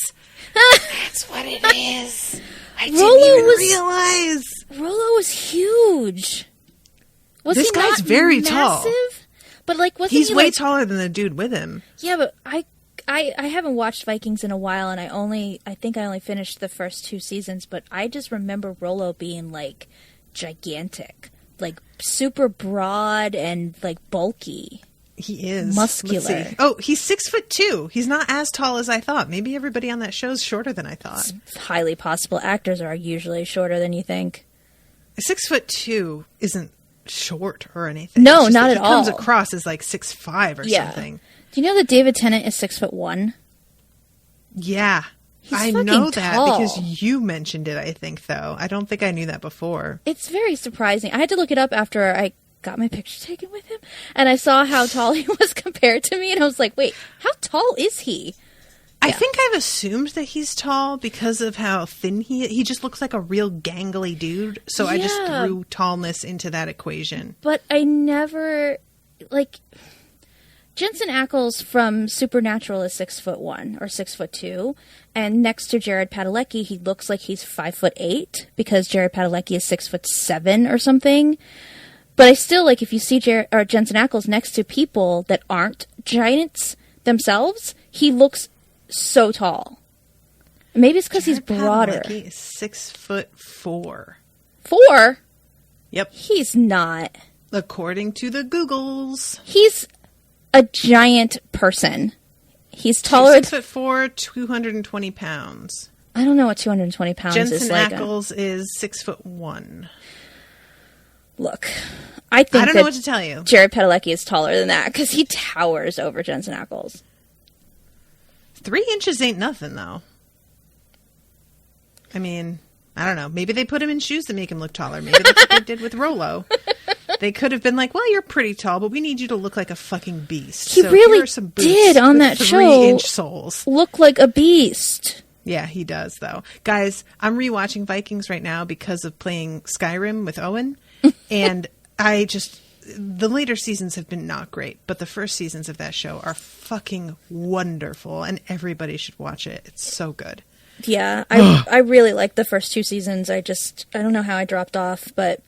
That's what it is. I didn't even realize. Rollo was huge. Was This he guy's not very massive? tall. But like, wasn't He's he way like, taller than the dude with him. Yeah, but I haven't watched Vikings in a while, and I think I only finished the first 2 seasons, but I just remember Rollo being like gigantic, like super broad and like bulky. He is Muscular. Let's see. Oh, he's 6'2". He's not as tall as I thought. Maybe everybody on that show's shorter than I thought. It's highly possible. Actors are usually shorter than you think. 6'2" isn't short or anything. No, It's just not that at he comes all. across as like 6'5" or something. Do you know that David Tennant is 6'1"? Yeah. He's I fucking know that tall. because you mentioned it, I think, though. I don't think I knew that before. It's very surprising. I had to look it up after I got my picture taken with him, and I saw how tall he was compared to me, and I was like, wait, how tall is he? I think I've assumed that he's tall because of how thin he just looks like a real gangly dude. So I just Yeah. threw tallness into that equation. But I never, like, Jensen Ackles from Supernatural is 6'1" or 6'2", and next to Jared Padalecki, he looks like he's 5'8" because Jared Padalecki is 6'7" or something. But I still, like, if you see Jensen Ackles next to people that aren't giants themselves, he looks so tall. Maybe it's because he's broader. Padalecki is 6'4". 4? Yep. He's not. According to the Googles. He's a giant person. He's taller. 6'4", 220 pounds. I don't know what 220 pounds is Jensen like. Ackles is 6'1". Look, I think I don't know what to tell you. Jared Padalecki is taller than that because he towers over Jensen Ackles. 3 inches ain't nothing, though. I mean, I don't know. Maybe they put him in shoes to make him look taller. Maybe that's what they did with Rolo. They could have been like, well, you're pretty tall, but we need you to look like a fucking beast. He so really here are some boots did on with that show 3-inch soles. look like a beast. Yeah, he does, though. Guys, I'm rewatching Vikings right now because of playing Skyrim with Owen. And the later seasons have been not great, but the first seasons of that show are fucking wonderful, and everybody should watch it. It's so good. Yeah, I really liked the first 2 seasons. I don't know how I dropped off, but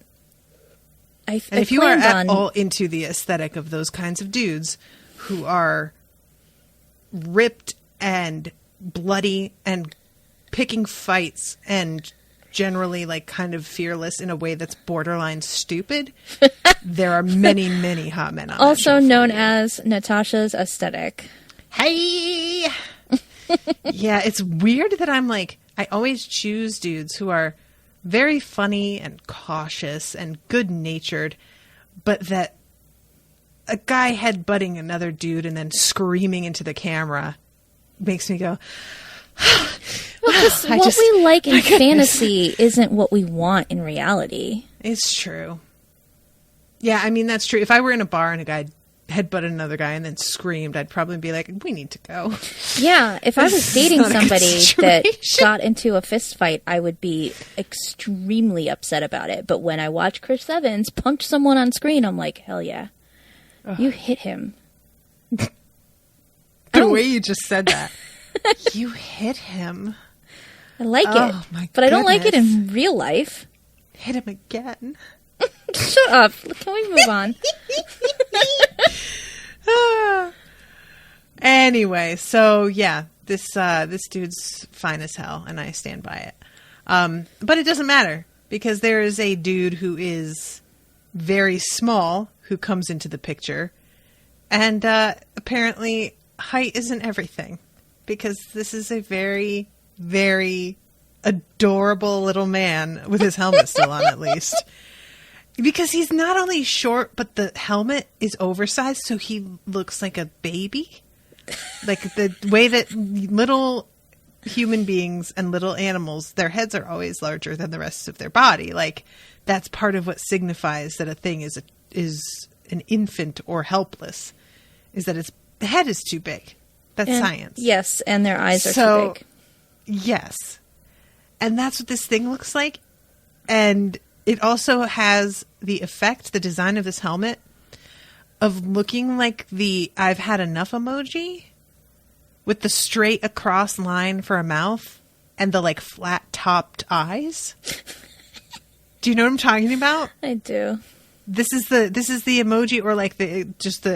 And if you are at all into the aesthetic of those kinds of dudes who are ripped and bloody and picking fights and generally like kind of fearless in a way that's borderline stupid, there are many, many hot men on also that show known for you. as Natasha's aesthetic. Hey! Yeah, it's weird that I always choose dudes who are very funny and cautious and good-natured, but that a guy headbutting another dude and then screaming into the camera makes me go, Because what we like in fantasy isn't what we want in reality. It's true. Yeah, I mean, that's true. If I were in a bar and a guy headbutted another guy and then screamed, I'd probably be like, we need to go. Yeah, if I was This is dating not a good somebody that situation. got into a fist fight, I would be extremely upset about it. But when I watch Chris Evans punch someone on screen, I'm like, hell yeah. You hit him. The way you just said that. You hit him. I like Oh, it. my But I don't like it goodness. in real life. Hit him again. Shut up. Can we move on? Anyway, so yeah, this dude's fine as hell, and I stand by it. But it doesn't matter because there is a dude who is very small who comes into the picture, and apparently height isn't everything because this is a very, very adorable little man with his helmet still on, at least. Because he's not only short, but the helmet is oversized, so he looks like a baby. Like the way that little human beings and little animals, their heads are always larger than the rest of their body. Like that's part of what signifies that a thing is an infant or helpless, is that its head is too big. That's science. Yes, and their eyes are too big. Yes. And that's what this thing looks like. And it also has the effect, the design of this helmet, of looking like the I've had enough emoji with the straight across line for a mouth and the like flat topped eyes. Do you know what I'm talking about? I do. This is the emoji, or like the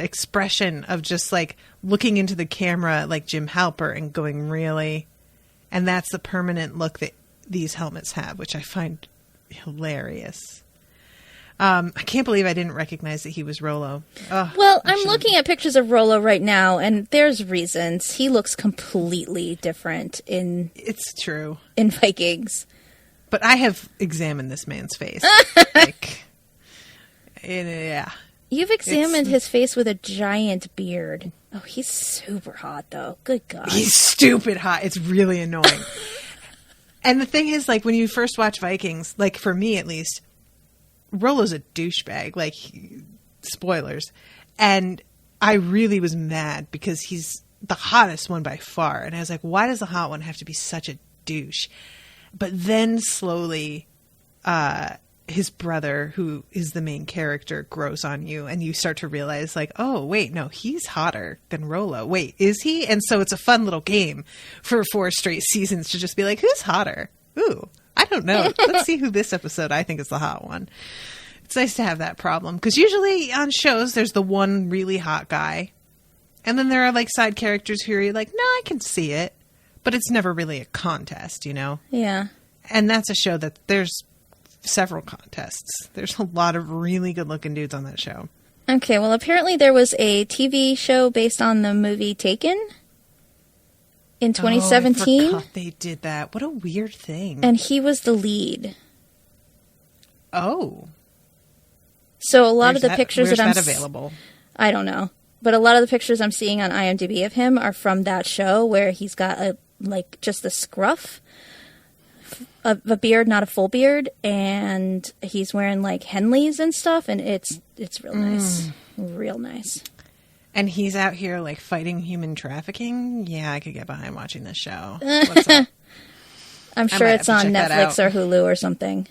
expression of just like looking into the camera like Jim Halper and going, really? And that's the permanent look that these helmets have, which I find hilarious. I can't believe I didn't recognize that he was Rolo. Ugh, Well, I'm looking at pictures of Rolo right now, and there's reasons. He looks completely different It's true. in Vikings. But I have examined this man's face. Like, Yeah. You've examined his face with a giant beard. Oh, he's super hot, though. Good God. He's stupid hot. It's really annoying. And the thing is, like, when you first watch Vikings, like, for me at least, Rollo's a douchebag. Like, spoilers. And I really was mad because he's the hottest one by far. And I was like, why does the hot one have to be such a douche? But then slowly, his brother, who is the main character, grows on you, and you start to realize, like, oh, wait, no, he's hotter than Rollo. Wait, is he? And so it's a fun little game for 4 straight seasons to just be like, who's hotter? Ooh, I don't know. Let's see who this episode I think is the hot one. It's nice to have that problem, because usually on shows, there's the one really hot guy, and then there are, like, side characters who are like, no, I can see it, but it's never really a contest, you know? Yeah. And that's a show that there's several contests. There's a lot of really good-looking dudes on that show. Okay, well, apparently there was a TV show based on the movie Taken in 2017. Oh, I forgot they did that. What a weird thing. And he was the lead. Oh. So a lot of the pictures that I'm... available? I don't know. But a lot of the pictures I'm seeing on IMDb of him are from that show where he's got just the scruff of a beard, not a full beard, and he's wearing like Henleys and stuff, and it's real nice. Real nice. And he's out here like fighting human trafficking? Yeah, I could get behind watching this show. What's up? I'm sure it's on Netflix or Hulu or something.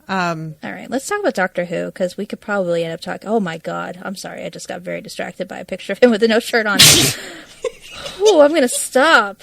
All right, let's talk about Doctor Who, because we could probably end up talking... Oh my God, I'm sorry, I just got very distracted by a picture of him with no shirt on. Oh, I'm going to stop.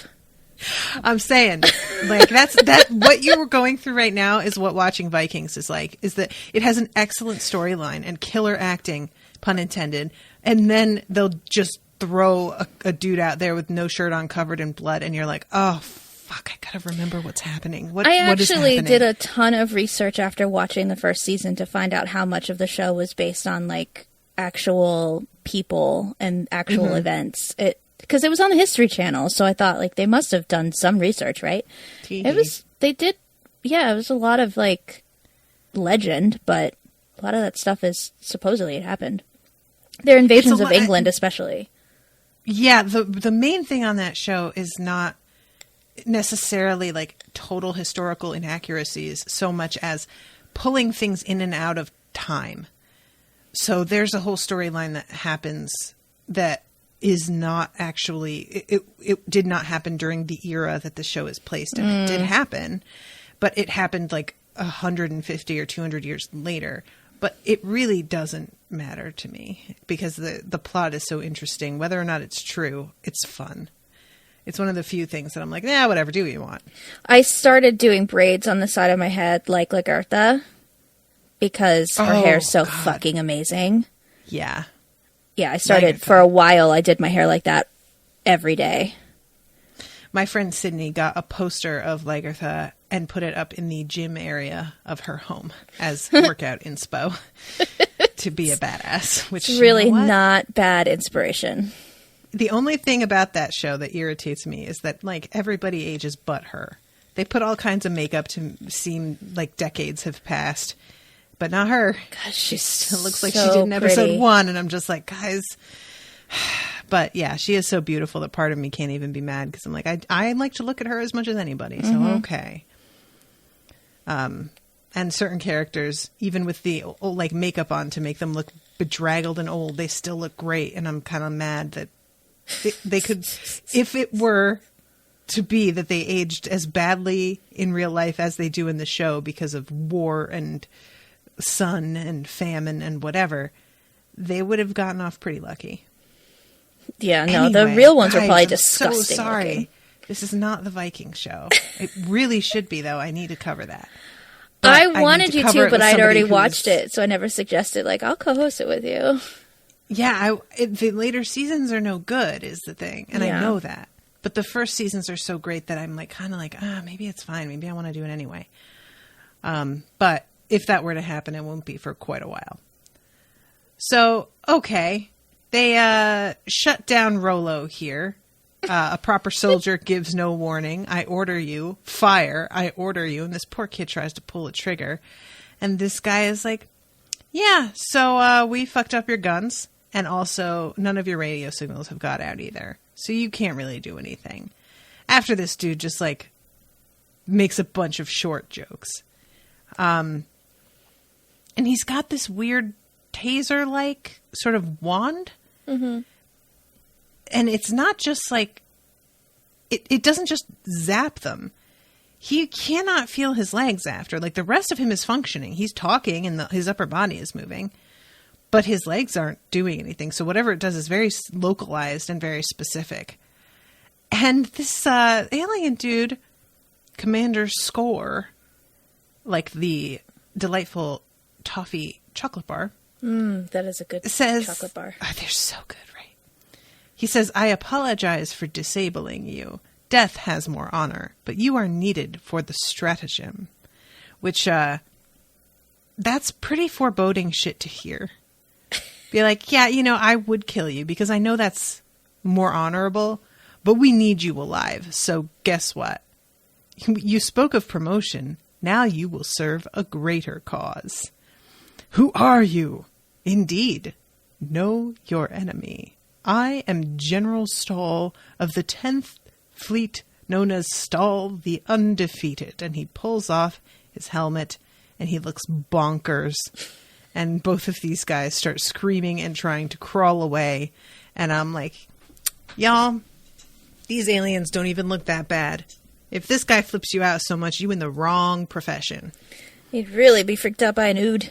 I'm saying, like, that what you were going through right now is what watching Vikings is like, is that it has an excellent storyline and killer acting, pun intended, and then they'll just throw a dude out there with no shirt on, covered in blood, and you're like, oh, fuck, I gotta remember what's happening. What is happening? Did a ton of research after watching the first season to find out how much of the show was based on, like, actual people and actual events. Because it was on the History Channel, so I thought, like, they must have done some research, right? It was a lot of, like, legend, but a lot of that stuff is supposedly it happened. Their invasions of England, especially. Yeah, the main thing on that show is not necessarily, like, total historical inaccuracies so much as pulling things in and out of time. So there's a whole storyline that happens that is not actually, it did not happen during the era that the show is placed in. It did happen, but it happened like 150 or 200 years later. But it really doesn't matter to me because the plot is so interesting. Whether or not it's true, it's fun. It's one of the few things that I'm like, yeah, whatever, do what you want. I started doing braids on the side of my head like Lagertha because her hair's so fucking amazing. Yeah. Yeah, I started for a while. I did my hair like that every day. My friend Sydney got a poster of Lagertha and put it up in the gym area of her home as workout inspo to be a badass. Which is really not bad inspiration. The only thing about that show that irritates me is that, like, everybody ages but her. They put all kinds of makeup to seem like decades have passed. But not her. God, she looks like she did in episode 1, and I'm just like, guys. But yeah, she is so beautiful that part of me can't even be mad because I'm like, I like to look at her as much as anybody. So okay. And certain characters, even with the like makeup on to make them look bedraggled and old, they still look great. And I'm kind of mad that they could, if it were to be that they aged as badly in real life as they do in the show because of war and sun and famine and whatever, they would have gotten off pretty lucky. Yeah, no, anyway, the real ones are probably disgusting. So sorry. Looking. This is not the Viking show. It really should be, though. I need to cover that. But I wanted you to, but I'd already watched it, so I never suggested, like, I'll co-host it with you. Yeah, the later seasons are no good, is the thing, and I know that. But the first seasons are so great that I'm like, kind of like, maybe it's fine. Maybe I want to do it anyway. But if that were to happen, it won't be for quite a while. So, okay. They shut down Rollo here. A proper soldier gives no warning. I order you. Fire. I order you. And this poor kid tries to pull a trigger. And this guy is like, Yeah, so we fucked up your guns, and also none of your radio signals have got out either. So you can't really do anything. After this, dude just, like, makes a bunch of short jokes. And he's got this weird taser-like sort of wand. Mm-hmm. And it's not just, like... It doesn't just zap them. He cannot feel his legs after. Like, the rest of him is functioning. He's talking and his upper body is moving. But his legs aren't doing anything. So whatever it does is very localized and very specific. And this alien dude, Commander Score, like the delightful toffee chocolate bar. That is a good chocolate bar. Oh, they're so good, right? He says, I apologize for disabling you. Death has more honor, but you are needed for the stratagem. Which, that's pretty foreboding shit to hear. Be like, yeah, I would kill you because I know that's more honorable, but we need you alive. So guess what? You spoke of promotion. Now you will serve a greater cause. Who are you? Indeed. Know your enemy. I am General Stahl of the 10th Fleet, known as Stahl the Undefeated. And he pulls off his helmet and he looks bonkers. And both of these guys start screaming and trying to crawl away. And I'm like, y'all, these aliens don't even look that bad. If this guy flips you out so much, you in the wrong profession. You'd really be freaked out by an ood.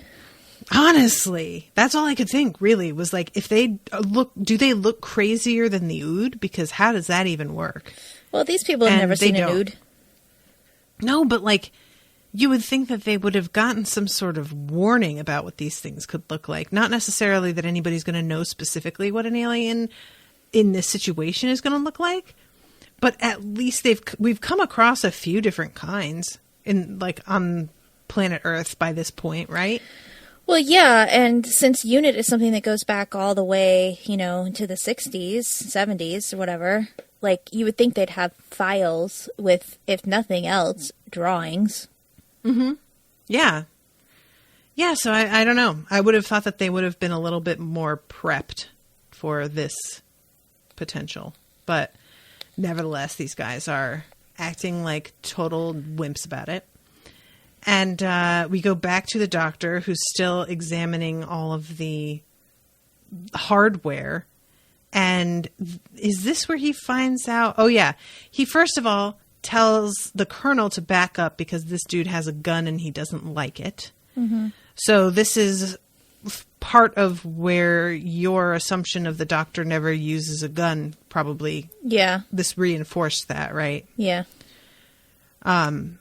Honestly, that's all I could think, really, was like, if they do they look crazier than the ood? Because how does that even work? Well, these people have never seen an ood. No, but like, you would think that they would have gotten some sort of warning about what these things could look like. Not necessarily that anybody's going to know specifically what an alien in this situation is going to look like, but at least we've come across a few different kinds on planet Earth by this point, right? Well, yeah, and since UNIT is something that goes back all the way, into the 60s, 70s, or whatever, like, you would think they'd have files with, if nothing else, drawings. Mm-hmm. Yeah. Yeah, so I don't know. I would have thought that they would have been a little bit more prepped for this potential. But nevertheless, these guys are acting like total wimps about it. And we go back to the doctor, who's still examining all of the hardware. And is this where he finds out? Oh, yeah. He first of all tells the colonel to back up because this dude has a gun and he doesn't like it. Mm-hmm. So this is part of where your assumption of the doctor never uses a gun probably. Yeah. This reinforced that, right? Yeah. And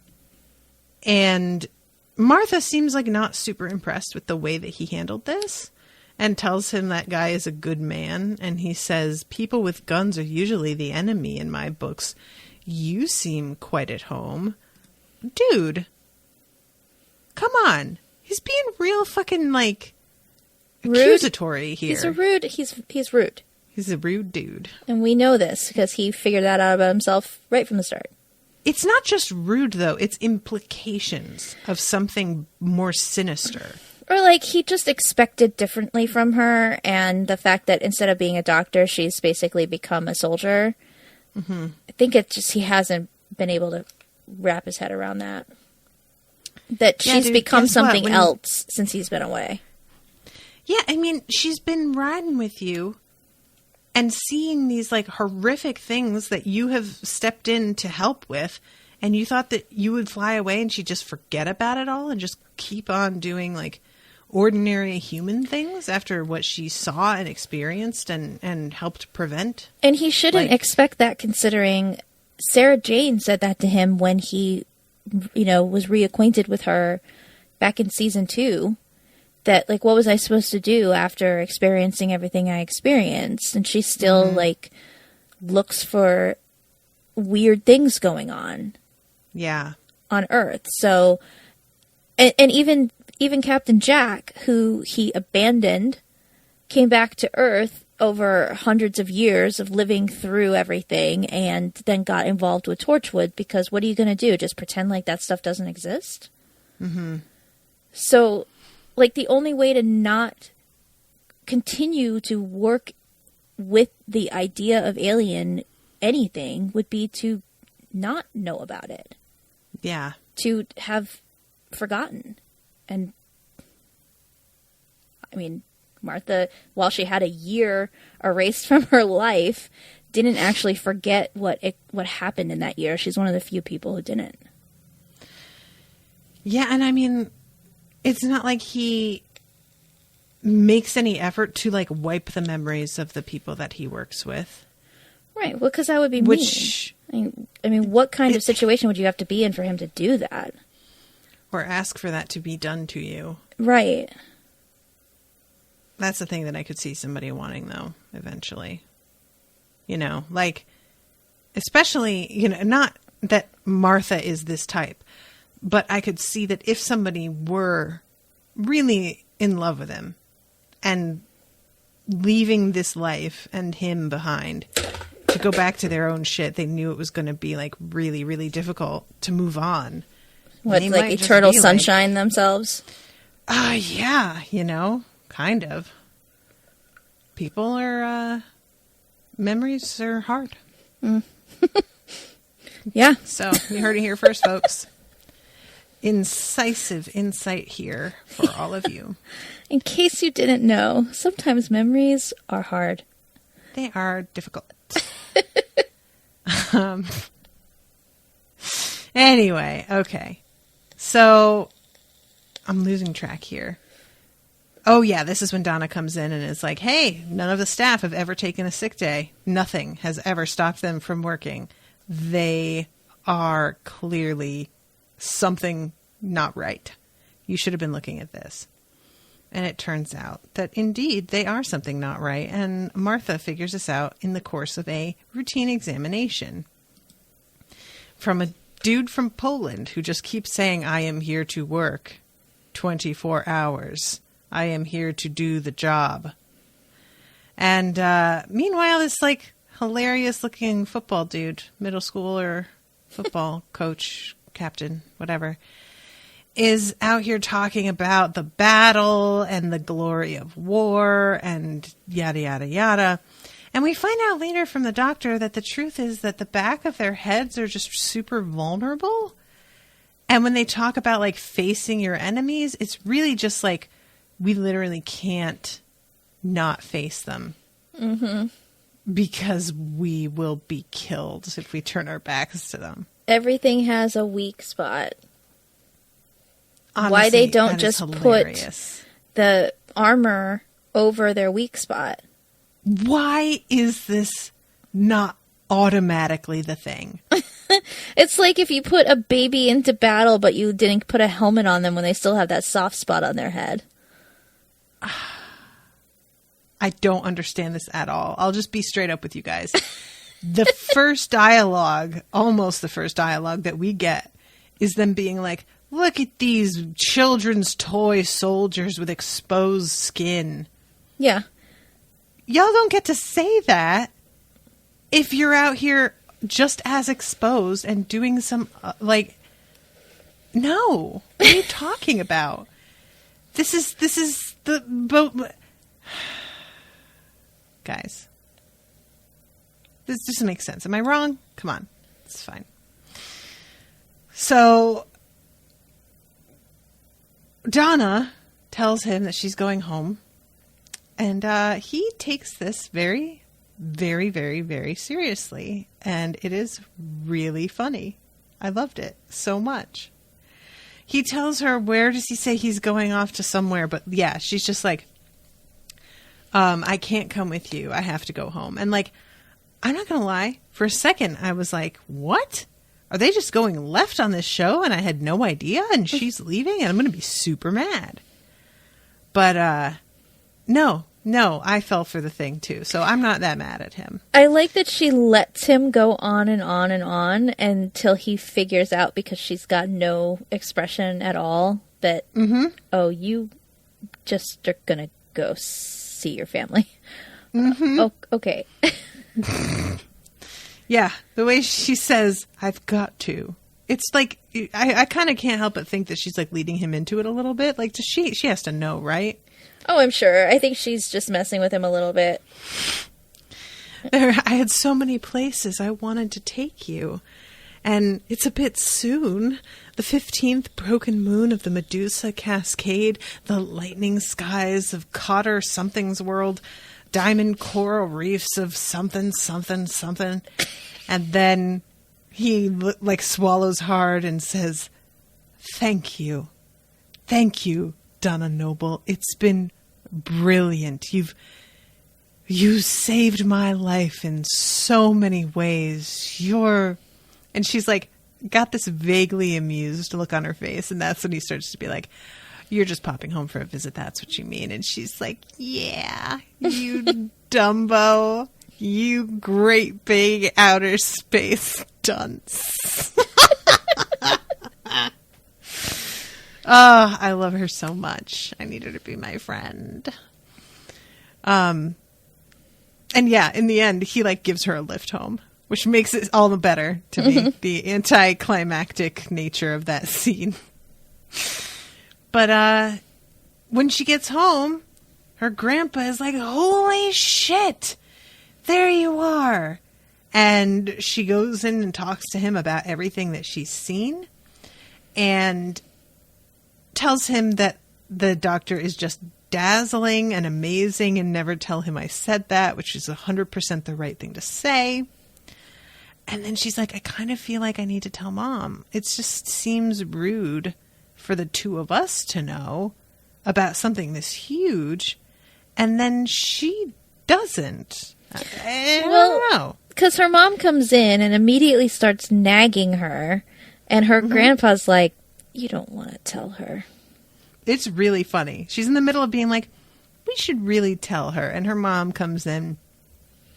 Martha seems like not super impressed with the way that he handled this and tells him that guy is a good man. And he says, people with guns are usually the enemy in my books. You seem quite at home. Dude, come on. He's being real fucking, like, rude. Accusatory here. He's rude. He's a rude dude. And we know this because he figured that out about himself right from the start. It's not just rude, though. It's implications of something more sinister. Or, like, he just expected differently from her, and the fact that instead of being a doctor, she's basically become a soldier. Mm-hmm. I think it's just he hasn't been able to wrap his head around that. That she's become something else since he's been away. Yeah, I mean, she's been riding with you and seeing these, like, horrific things that you have stepped in to help with, and you thought that you would fly away and she'd just forget about it all and just keep on doing, like, ordinary human things after what she saw and experienced and helped prevent. And he shouldn't expect that, considering Sarah Jane said that to him when he, was reacquainted with her back in season 2. That, like, what was I supposed to do after experiencing everything I experienced? And she still, looks for weird things going on. Yeah. On Earth. So, and even Captain Jack, who he abandoned, came back to Earth over hundreds of years of living through everything and then got involved with Torchwood because what are you going to do? Just pretend like that stuff doesn't exist? Mm-hmm. So... like, the only way to not continue to work with the idea of alien anything would be to not know about it. Yeah. To have forgotten. And, I mean, Martha, while she had a year erased from her life, didn't actually forget what happened in that year. She's one of the few people who didn't. Yeah, and I mean, it's not like he makes any effort to, like, wipe the memories of the people that he works with. Right, well, because that would be mean. I mean, what kind of situation would you have to be in for him to do that? Or ask for that to be done to you. Right. That's the thing that I could see somebody wanting, though, eventually. You know, like, especially, you know, not that Martha is this type, but I could see that if somebody were really in love with him and leaving this life and him behind to go back to their own shit, they knew it was going to be, like, really, really difficult to move on. What, like eternal sunshine themselves? Yeah, you know, kind of. People are, memories are hard. Mm. Yeah. So, you heard it here first, folks. Incisive insight here for all of you. In case you didn't know, sometimes memories are hard. They are difficult. Anyway, okay. So, I'm losing track here. Oh, yeah, this is when Donna comes in and is like, hey, none of the staff have ever taken a sick day. Nothing has ever stopped them from working. They are clearly something not right. You should have been looking at this. And it turns out that indeed they are something not right. And Martha figures this out in the course of a routine examination from a dude from Poland who just keeps saying, I am here to work 24 hours. I am here to do the job. And meanwhile, this like hilarious looking football dude, middle schooler, football coach, captain, whatever, is out here talking about the battle and the glory of war and yada, yada, yada. And we find out later from the doctor that the truth is that the back of their heads are just super vulnerable. And when they talk about like facing your enemies, it's really just like, we literally can't not face them. Mm-hmm. Because we will be killed if we turn our backs to them. Everything has a weak spot. Honestly, why they don't just put the armor over their weak spot. Why is this not automatically the thing? It's like if you put a baby into battle, but you didn't put a helmet on them when they still have that soft spot on their head. I don't understand this at all. I'll just be straight up with you guys. The first dialogue, almost the first dialogue that we get, is them being like, look at these children's toy soldiers with exposed skin. Yeah. Y'all don't get to say that if you're out here just as exposed and doing some, no. What are you talking about? This is the boat. Guys. This doesn't make sense. Am I wrong? Come on. It's fine. So, Donna tells him that she's going home. And he takes this very, very, very, very seriously. And it is really funny. I loved it so much. He tells her, where does he say he's going off to somewhere? But yeah, she's just like, I can't come with you. I have to go home. And like, I'm not going to lie. For a second, I was like, what? Are they just going left on this show? And I had no idea. And she's leaving and I'm going to be super mad. But, no, I fell for the thing too. So I'm not that mad at him. I like that she lets him go on and on and on until he figures out, because she's got no expression at all, that, oh, you just are going to go see your family. Mm-hmm. Oh, okay. Yeah, the way she says, I've got to. it's like, I kind of can't help but think that she's like leading him into it a little bit. Like, she has to know, right? Oh, I'm sure. I think she's just messing with him a little bit. I had so many places I wanted to take you. And it's a bit soon. The 15th broken moon of the Medusa Cascade, the lightning skies of Cotter Something's World, diamond coral reefs of something, something, something. And then he like swallows hard and says, "Thank you. Thank you, Donna Noble. It's been brilliant. You saved my life in so many ways. And she's like, got this vaguely amused look on her face. And that's when he starts to be like, "You're just popping home for a visit. That's what you mean." And she's like, "Yeah, you Dumbo, you great big outer space dunce." Oh, I love her so much. I need her to be my friend. And yeah, in the end, he like gives her a lift home, which makes it all the better to me, the anticlimactic nature of that scene. But when she gets home, her grandpa is like, "Holy shit, there you are." And she goes in and talks to him about everything that she's seen and tells him that the doctor is just dazzling and amazing and never tell him I said that, which is 100% the right thing to say. And then she's like, "I kind of feel like I need to tell Mom. It just seems rude for the two of us to know about something this huge." And then she doesn't. I don't know. Because her mom comes in and immediately starts nagging her. And her grandpa's like, "You don't want to tell her." It's really funny. She's in the middle of being like, "We should really tell her." And her mom comes in.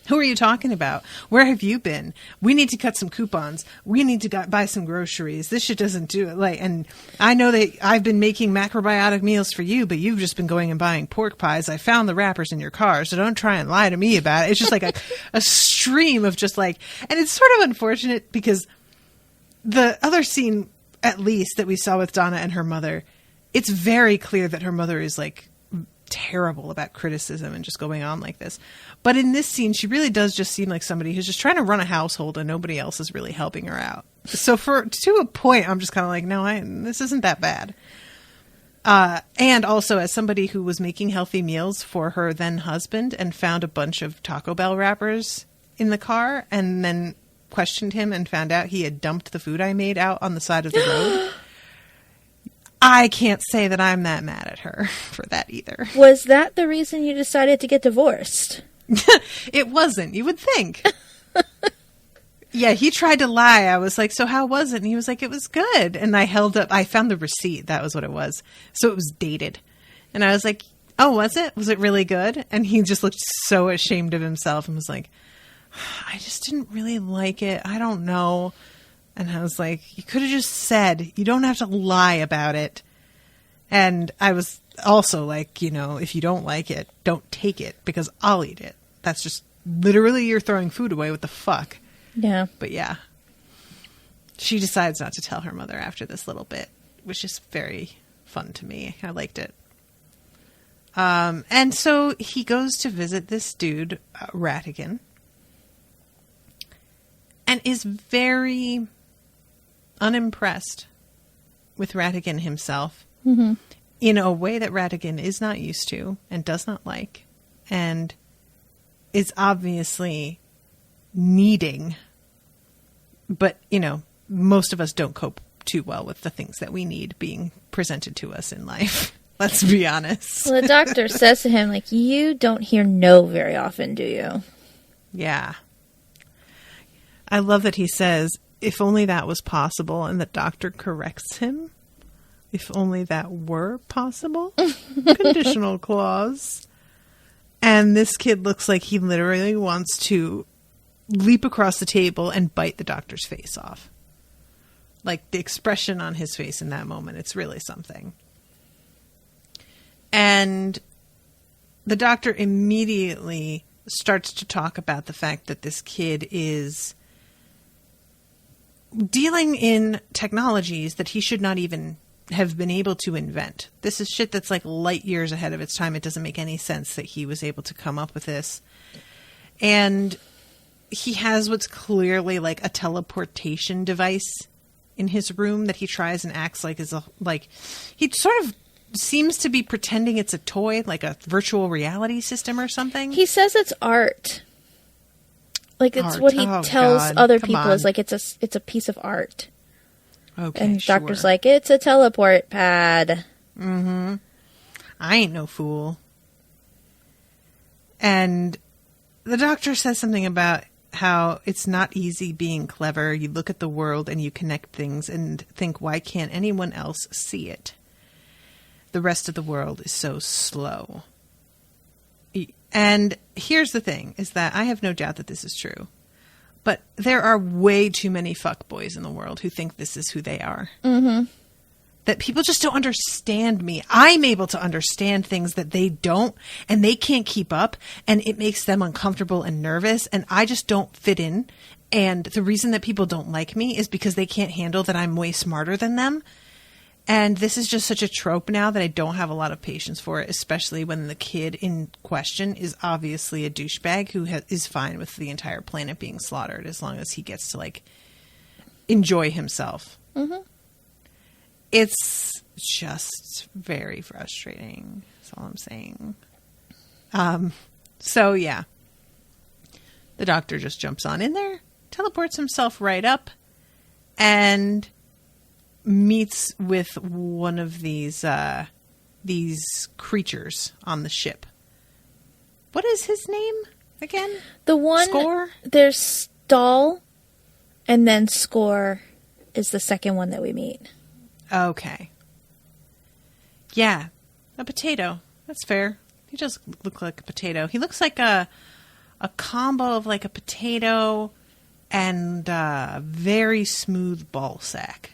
"Who are you talking about? Where have you been? We need to cut some coupons. We need to buy some groceries. This shit doesn't do it." Like, and I know that I've been making macrobiotic meals for you, but you've just been going and buying pork pies. I found the wrappers in your car, so don't try and lie to me about it. It's just like a stream of just like, and it's sort of unfortunate because the other scene, at least that we saw with Donna and her mother, it's very clear that her mother is like terrible about criticism and just going on like this. But in this scene, she really does just seem like somebody who's just trying to run a household and nobody else is really helping her out. So to a point, I'm just kind of like, no, this isn't that bad. And also as somebody who was making healthy meals for her then husband and found a bunch of Taco Bell wrappers in the car and then questioned him and found out he had dumped the food I made out on the side of the road. I can't say that I'm that mad at her for that either. Was that the reason you decided to get divorced? It wasn't. You would think. Yeah, he tried to lie. I was like, "So how was it?" And he was like, "It was good." And I found the receipt. That was what it was. So it was dated. And I was like, "Oh, was it? Was it really good?" And he just looked so ashamed of himself and was like, "I just didn't really like it. I don't know." And I was like, "You could have just said, you don't have to lie about it." And I was also like, if you don't like it, don't take it because I'll eat it. That's just literally you're throwing food away. What the fuck? Yeah. But yeah, she decides not to tell her mother after this little bit, which is very fun to me. I liked it. And so he goes to visit this dude, Ratigan, and is very unimpressed with Ratigan himself in a way that Ratigan is not used to and does not like and is obviously needing. But, most of us don't cope too well with the things that we need being presented to us in life. Let's be honest. Well, the doctor says to him, like, "You don't hear no very often, do you?" Yeah. I love that he says, "If only that was possible," and the doctor corrects him. If only that were possible. Conditional clause. And this kid looks like he literally wants to leap across the table and bite the doctor's face off. Like the expression on his face in that moment, it's really something. And the doctor immediately starts to talk about the fact that this kid is dealing in technologies that he should not even have been able to invent. This is shit that's like light years ahead of its time. It doesn't make any sense that he was able to come up with this. And he has what's clearly like a teleportation device in his room that he tries and acts like is a, like, he sort of seems to be pretending it's a toy, like a virtual reality system or something. He says it's art. Like, it's Art. what he Oh, tells God. other Come people on. is like, it's a piece of art. Okay, And sure. Doctor's like, it's a teleport pad. I ain't no fool. And the Doctor says something about how it's not easy being clever. You look at the world and you connect things and think, why can't anyone else see it? The rest of the world is so slow. And here's the thing, is that I have no doubt that this is true. But there are way too many fuckboys in the world who think this is who they are. Mm-hmm. That people just don't understand me. I'm able to understand things that they don't, and they can't keep up, and it makes them uncomfortable and nervous, and I just don't fit in. And the reason that people don't like me is because they can't handle that I'm way smarter than them. And this is just such a trope now that I don't have a lot of patience for it, especially when the kid in question is obviously a douchebag who is fine with the entire planet being slaughtered as long as he gets to, like, enjoy himself. Mm-hmm. It's just very frustrating. That's all I'm saying. So, yeah. The Doctor just jumps on in there, teleports himself right up, and meets with one of these creatures on the ship. What is his name again? The one... Score? There's Stall, and then Score is the second one that we meet. Okay. Yeah. A potato. That's fair. He does look like a potato. He looks like a combo of like a potato and a very smooth ball sack.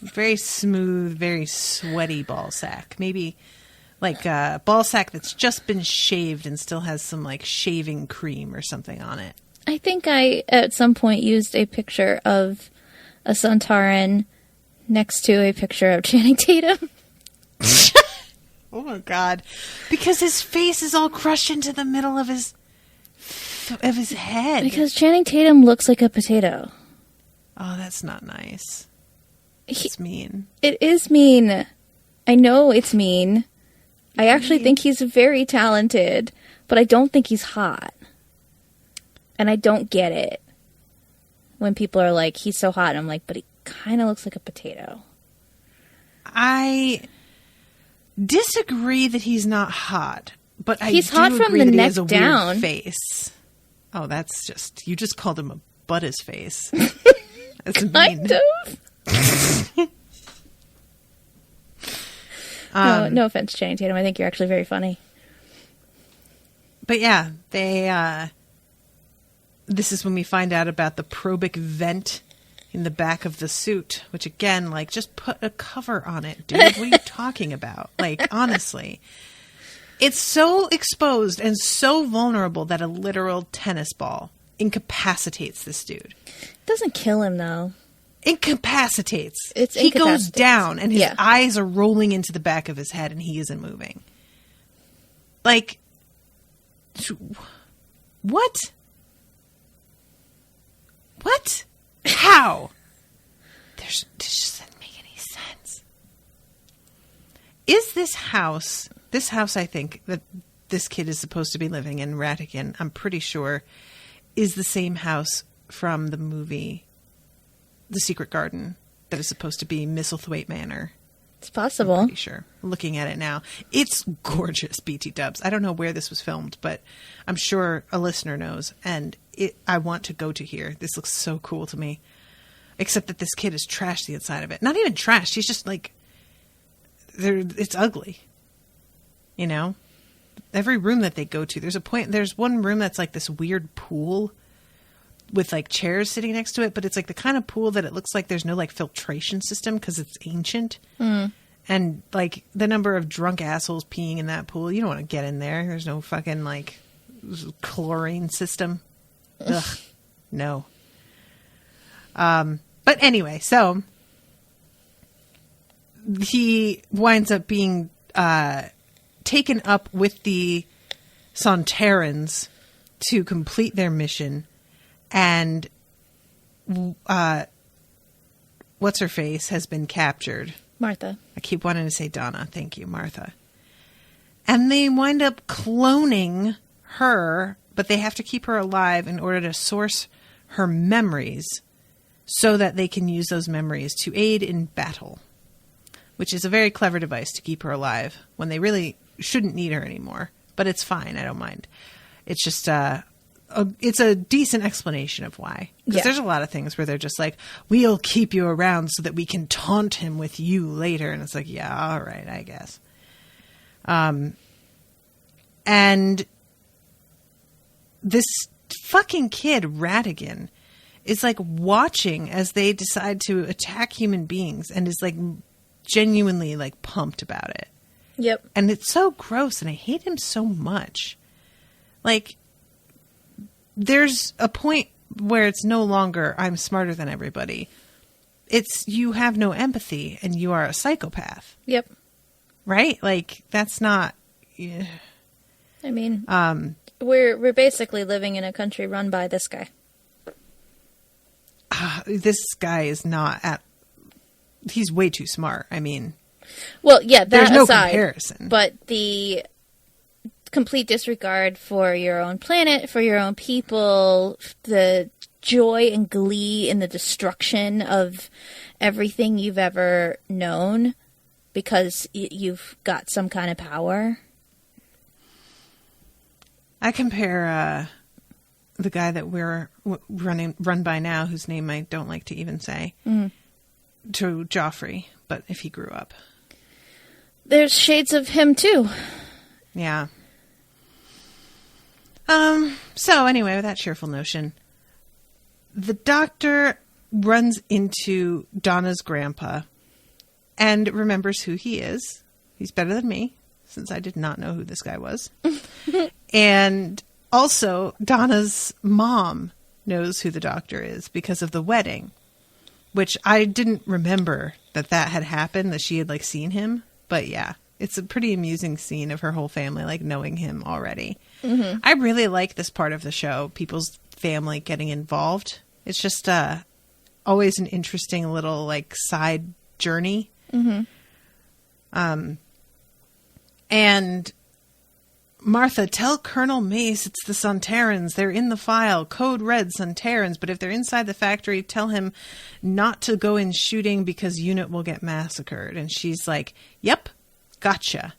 Very smooth, very sweaty ball sack. Maybe like a ball sack that's just been shaved and still has some like shaving cream or something on it. I think I, at some point, used a picture of a Sontaran next to a picture of Channing Tatum. Oh my God. Because his face is all crushed into the middle of his head. Because Channing Tatum looks like a potato. Oh, that's not nice. It's mean. It is mean. I know it's mean. I actually think he's very talented, but I don't think he's hot. And I don't get it. When people are like, he's so hot, and I'm like, but he kind of looks like a potato. I disagree that he's not hot, but he's I hot do from agree the that he neck has a down. weird face. Oh, that's just, you just called him a buttus face. That's mean. Kind of. No offense, Channing Tatum. I think you're actually very funny. But yeah, this is when we find out about the probic vent in the back of the suit, which again, like, just put a cover on it, dude. What are you talking about? Like, honestly. It's so exposed and so vulnerable that a literal tennis ball incapacitates this dude. It doesn't kill him, though. Incapacitates. It's he goes incapacitates. down and his Yeah. eyes are rolling into the back of his head and he isn't moving. Like, what? What? How? This just doesn't make any sense. Is this house I think that this kid is supposed to be living in, Ratigan, I'm pretty sure, is the same house from the movie The Secret Garden that is supposed to be Misselthwaite Manor. It's possible. I'm pretty sure. Looking at it now. It's gorgeous, BT dubs. I don't know where this was filmed, but I'm sure a listener knows. And I want to go to here. This looks so cool to me. Except that this kid is trashed the inside of it. Not even trashed. He's just like, it's ugly. You know? Every room that they go to, there's one room that's like this weird pool with like chairs sitting next to it, but it's like the kind of pool that it looks like there's no like filtration system because it's ancient. And like the number of drunk assholes peeing in that pool, you don't want to get in there. There's no fucking like chlorine system. Ugh, no. But anyway, so he winds up being taken up with the Sontarans to complete their mission, and what's her face has been captured. Martha. I keep wanting to say Donna. Thank you, Martha. And they wind up cloning her, but they have to keep her alive in order to source her memories so that they can use those memories to aid in battle, which is a very clever device to keep her alive when they really shouldn't need her anymore. But it's fine. I don't mind. It's just it's a decent explanation of why. Because there's a lot of things where they're just like, we'll keep you around so that we can taunt him with you later. And it's like, yeah, all right, I guess. And this fucking kid, Ratigan, is like watching as they decide to attack human beings and is like genuinely like pumped about it. Yep. And it's so gross and I hate him so much. Like, there's a point where it's no longer I'm smarter than everybody. It's you have no empathy and you are a psychopath. Yep. Right? Like, that's not... Yeah. I mean, we're basically living in a country run by this guy. This guy is not at... He's way too smart. I mean... Well, yeah, that there's no aside, comparison. But the complete disregard for your own planet, for your own people, the joy and glee in the destruction of everything you've ever known because you've got some kind of power. I compare the guy that we're run by now, whose name I don't like to even say, to Joffrey, but if he grew up. There's shades of him, too. Yeah. So anyway, with that cheerful notion, the doctor runs into Donna's grandpa and remembers who he is. He's better than me, since I did not know who this guy was. And also, Donna's mom knows who the doctor is because of the wedding, which I didn't remember that had happened, that she had like seen him. But yeah, it's a pretty amusing scene of her whole family like knowing him already. Mm-hmm. I really like this part of the show, people's family getting involved. It's just always an interesting little like side journey. Mm-hmm. And Martha, tell Colonel Mace it's the Sontarans. They're in the file. Code red Sontarans. But if they're inside the factory, tell him not to go in shooting because unit will get massacred. And she's like, yep, gotcha.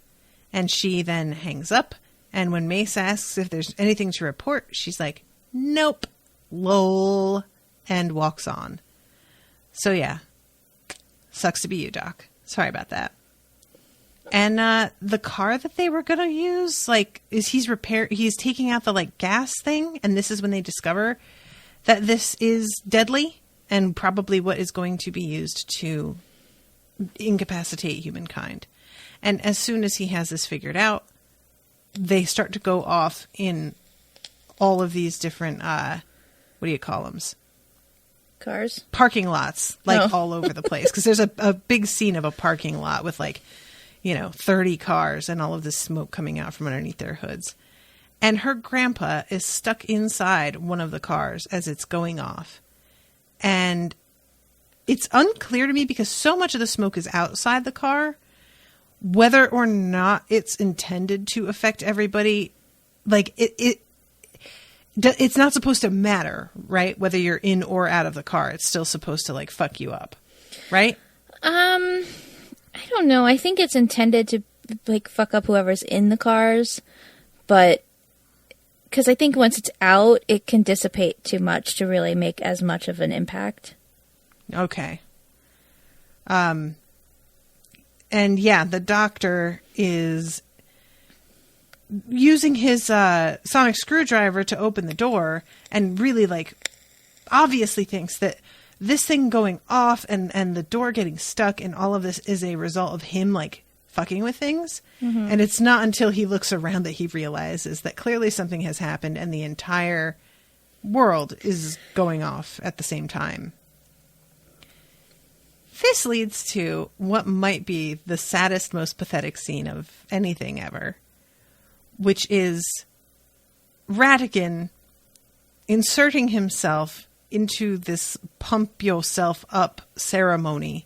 And she then hangs up. And when Mace asks if there's anything to report, she's like, nope, lol, and walks on. So yeah, sucks to be you, Doc. Sorry about that. And the car that they were going to use, like, he's taking out the, like, gas thing, and this is when they discover that this is deadly and probably what is going to be used to incapacitate humankind. And as soon as he has this figured out, they start to go off in all of these different, what do you call them? Cars? Parking lots, like, all over the place. Because there's a big scene of a parking lot with, like, 30 cars and all of this smoke coming out from underneath their hoods. And her grandpa is stuck inside one of the cars as it's going off. And it's unclear to me because so much of the smoke is outside the car, whether or not it's intended to affect everybody. Like it's not supposed to matter, right? Whether you're in or out of the car, it's still supposed to like fuck you up, right? I don't know. I think it's intended to, like, fuck up whoever's in the cars, but because I think once it's out, it can dissipate too much to really make as much of an impact. Okay. And yeah, the doctor is using his sonic screwdriver to open the door and really, like, obviously thinks that this thing going off and the door getting stuck and all of this is a result of him, like, fucking with things. Mm-hmm. And it's not until he looks around that he realizes that clearly something has happened and the entire world is going off at the same time. this leads to what might be the saddest, most pathetic scene of anything ever, which is Ratigan inserting himself into this pump yourself up ceremony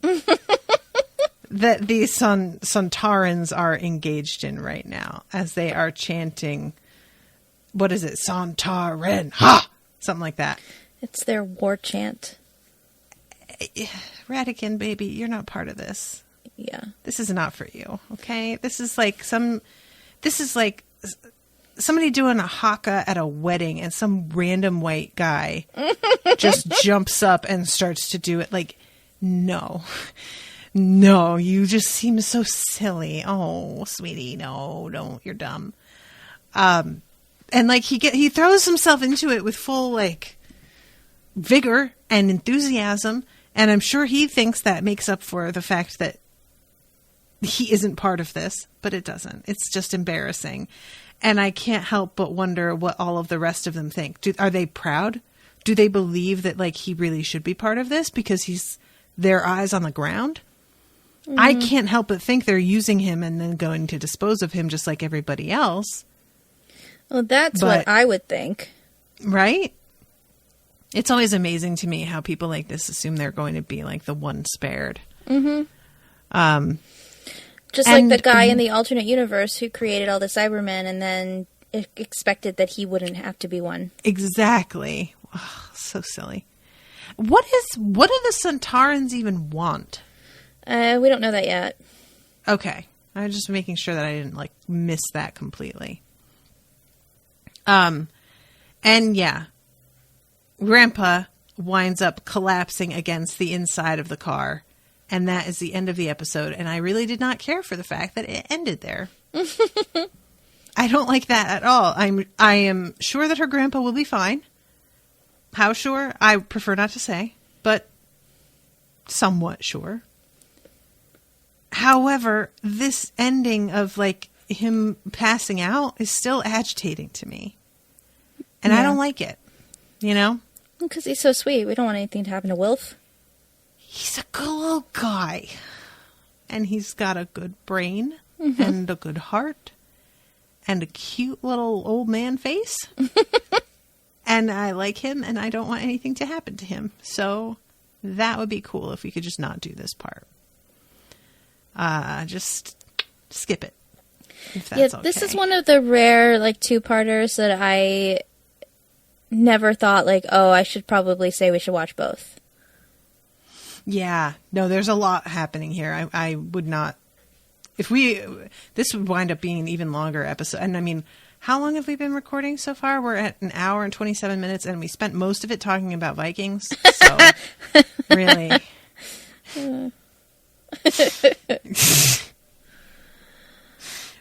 that these Sontarans are engaged in right now as they are chanting, what is it? Sontaran, ha! Something like that. It's their war chant. Ratigan, baby, you're not part of this. Yeah. This is not for you, okay? This is like somebody doing a haka at a wedding and some random white guy just jumps up and starts to do it. Like, no, you just seem so silly. Oh, sweetie, no, don't. You're dumb. And like he throws himself into it with full like vigor and enthusiasm. And I'm sure he thinks that makes up for the fact that he isn't part of this, but it doesn't. It's just embarrassing. And I can't help but wonder what all of the rest of them think. Are they proud? Do they believe that like he really should be part of this because he's their eyes on the ground? Mm-hmm. I can't help but think they're using him and then going to dispose of him just like everybody else. Well, that's what I would think. Right? It's always amazing to me how people like this assume they're going to be like the one spared. Mm-hmm. Just like the guy in the alternate universe who created all the Cybermen and then expected that he wouldn't have to be one. Exactly. Oh, so silly. What do the Sontarans even want? We don't know that yet. Okay. I'm just making sure that I didn't like miss that completely. And yeah, Grandpa winds up collapsing against the inside of the car. And that is the end of the episode. And I really did not care for the fact that it ended there. I don't like that at all. I am sure that her grandpa will be fine. How sure? I prefer not to say, but somewhat sure. However, this ending of like him passing out is still agitating to me. And I don't like it, you know? Because he's so sweet. We don't want anything to happen to Wilf. He's a good little guy. And he's got a good brain and a good heart and a cute little old man face. And I like him and I don't want anything to happen to him. So that would be cool if we could just not do this part. Just skip it. If that's okay. This is one of the rare like two-parters that I never thought like, oh, I should probably say we should watch both. Yeah. No, there's a lot happening here. I would not... this would wind up being an even longer episode. And I mean, how long have we been recording so far? We're at an hour and 27 minutes, and we spent most of it talking about Vikings. So, really...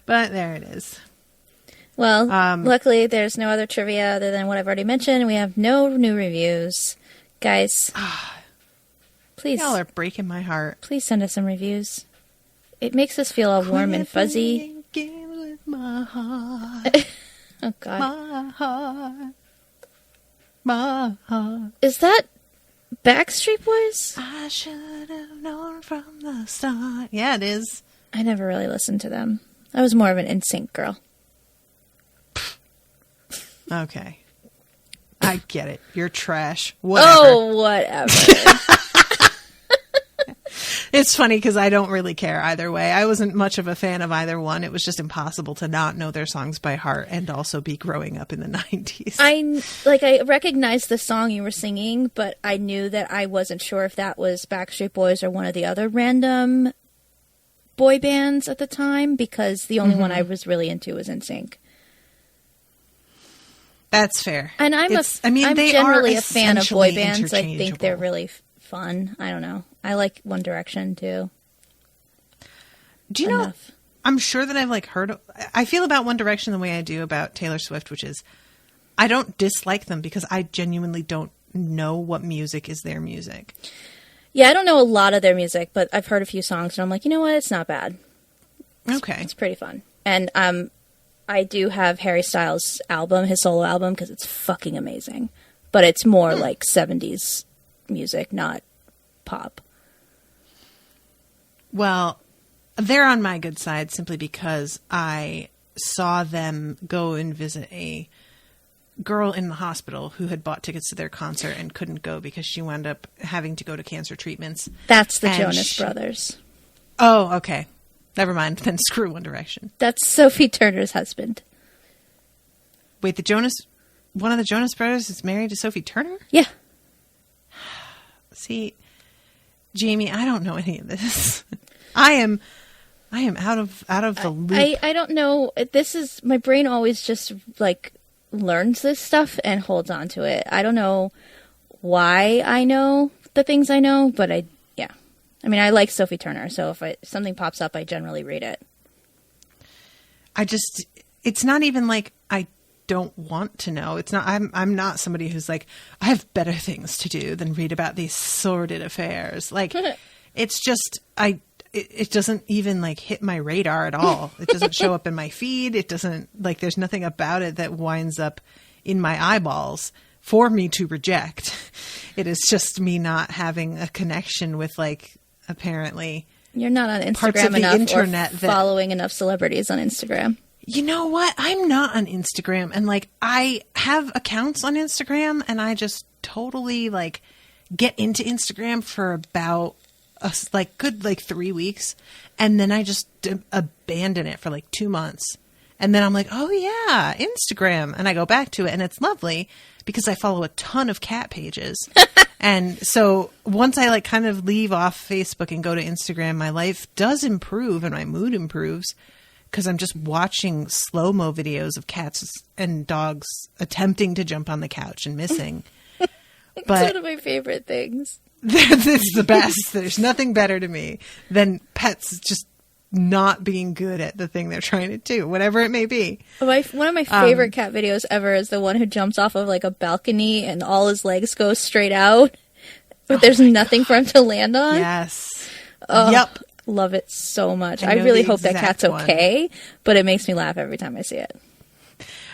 But there it is. Well, luckily there's no other trivia other than what I've already mentioned. We have no new reviews. Guys, please. Y'all are breaking my heart. Please send us some reviews. It makes us feel all warm and fuzzy. With my heart. Oh, God. My heart. My heart. Is that Backstreet Boys? I should have known from the start. Yeah, it is. I never really listened to them. I was more of an NSYNC girl. Okay. I get it. You're trash. Whatever. Oh, whatever. It's funny because I don't really care either way. I wasn't much of a fan of either one. It was just impossible to not know their songs by heart and also be growing up in the 90s. I recognized the song you were singing, but I knew that I wasn't sure if that was Backstreet Boys or one of the other random boy bands at the time, because the only one I was really into was NSYNC. That's fair. And I'm they generally are a fan of boy bands. I think interchangeable. they're really fun. I don't know. I like One Direction too. Do you know? I'm sure that I've heard. I feel about One Direction the way I do about Taylor Swift, which is I don't dislike them because I genuinely don't know what music is their music. Yeah, I don't know a lot of their music, but I've heard a few songs and I'm like, you know what? It's not bad. Okay. It's pretty fun. And I do have Harry Styles' album, his solo album, because it's fucking amazing. But it's more like 70s music, not pop. Well, they're on my good side simply because I saw them go and visit a girl in the hospital who had bought tickets to their concert and couldn't go because she wound up having to go to cancer treatments. That's the Jonas Brothers. Oh, okay. Never mind. Then screw One Direction. That's Sophie Turner's husband. Wait, one of the Jonas Brothers is married to Sophie Turner? Yeah. See, Jamie, I don't know any of this. I am out of the loop. I don't know. This is, my brain always just like learns this stuff and holds on to it. I don't know why I know the things I know, but I mean, I like Sophie Turner, so if something pops up, I generally read it. It's not even like I don't want to know. It's not, I'm not somebody who's like, I have better things to do than read about these sordid affairs. Like, it's just, it doesn't even like hit my radar at all. It doesn't show up in my feed. It doesn't, like, there's nothing about it that winds up in my eyeballs for me to reject. It is just me not having a connection with, like, apparently you're not on parts of Instagram the enough internet or following enough celebrities on Instagram. You know what? I'm not on Instagram, and like I have accounts on Instagram, and I just totally like get into Instagram for about good 3 weeks, and then I just abandon it for like 2 months. And then I'm like, oh yeah, Instagram. And I go back to it and it's lovely because I follow a ton of cat pages. And so once I like kind of leave off Facebook and go to Instagram, my life does improve and my mood improves because I'm just watching slow-mo videos of cats and dogs attempting to jump on the couch and missing. It's one of my favorite things. It's the best. There's nothing better to me than pets just not being good at the thing they're trying to do, whatever it may be. One of my favorite cat videos ever is the one who jumps off of like a balcony and all his legs go straight out, but there's nothing for him to land on. Yes. Oh, yep. Love it so much. I really hope that cat's okay, but it makes me laugh every time I see it.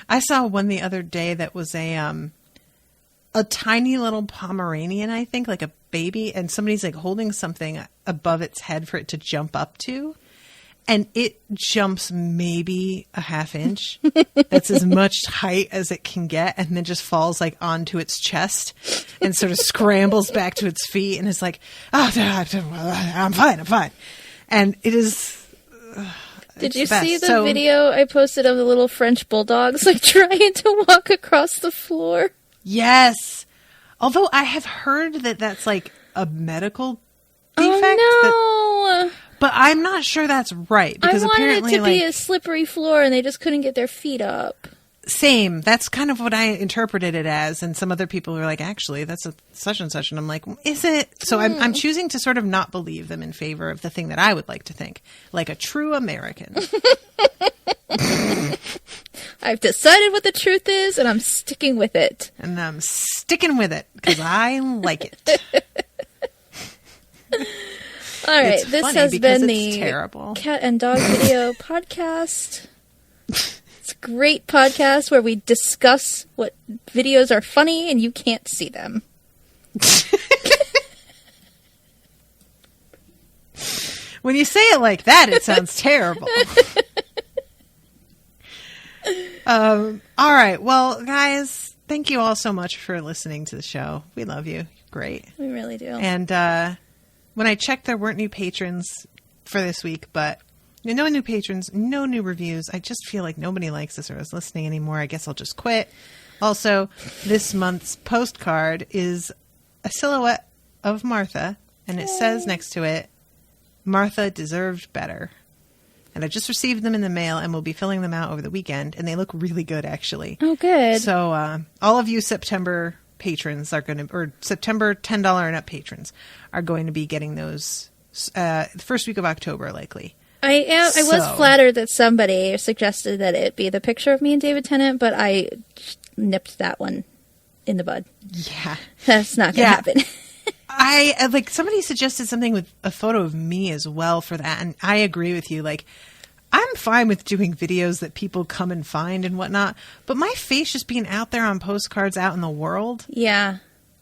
I saw one the other day that was a tiny little Pomeranian, I think, like a baby, and somebody's like holding something above its head for it to jump up to. And it jumps maybe a half inch. That's as much height as it can get. And then just falls like onto its chest and sort of scrambles back to its feet and is like, oh, I'm fine. And it is. Did you see the video I posted of the little French bulldogs like trying to walk across the floor? Yes. Although I have heard that that's like a medical defect. Oh, no. But I'm not sure that's right. Because I wanted apparently, it to be a slippery floor and they just couldn't get their feet up. Same. That's kind of what I interpreted it as. And some other people were like, actually, that's a such and such. And I'm like, is it? So I'm choosing to sort of not believe them in favor of the thing that I would like to think. Like a true American. I've decided what the truth is and I'm sticking with it. And I'm sticking with it because I like it. All right, this has been the terrible Cat and Dog Video Podcast. It's a great podcast where we discuss what videos are funny and you can't see them. When you say it like that, it sounds terrible. All right, well, guys, thank you all so much for listening to the show. We love you. Great. We really do. And when I checked, there weren't new patrons for this week, but no new patrons, no new reviews. I just feel like nobody likes this or is listening anymore. I guess I'll just quit. Also, this month's postcard is a silhouette of Martha, and it says next to it, Martha deserved better. And I just received them in the mail and will be filling them out over the weekend, and they look really good, actually. Oh, good. So all of you September patrons are going to, or September $10 and up patrons are going to be getting those the first week of October, likely. I was flattered that somebody suggested that it be the picture of me and David Tennant, but I nipped that one in the bud. Yeah. That's not going to happen. I like somebody suggested something with a photo of me as well for that, and I agree with you. Like, I'm fine with doing videos that people come and find and whatnot, but my face just being out there on postcards out in the world, yeah,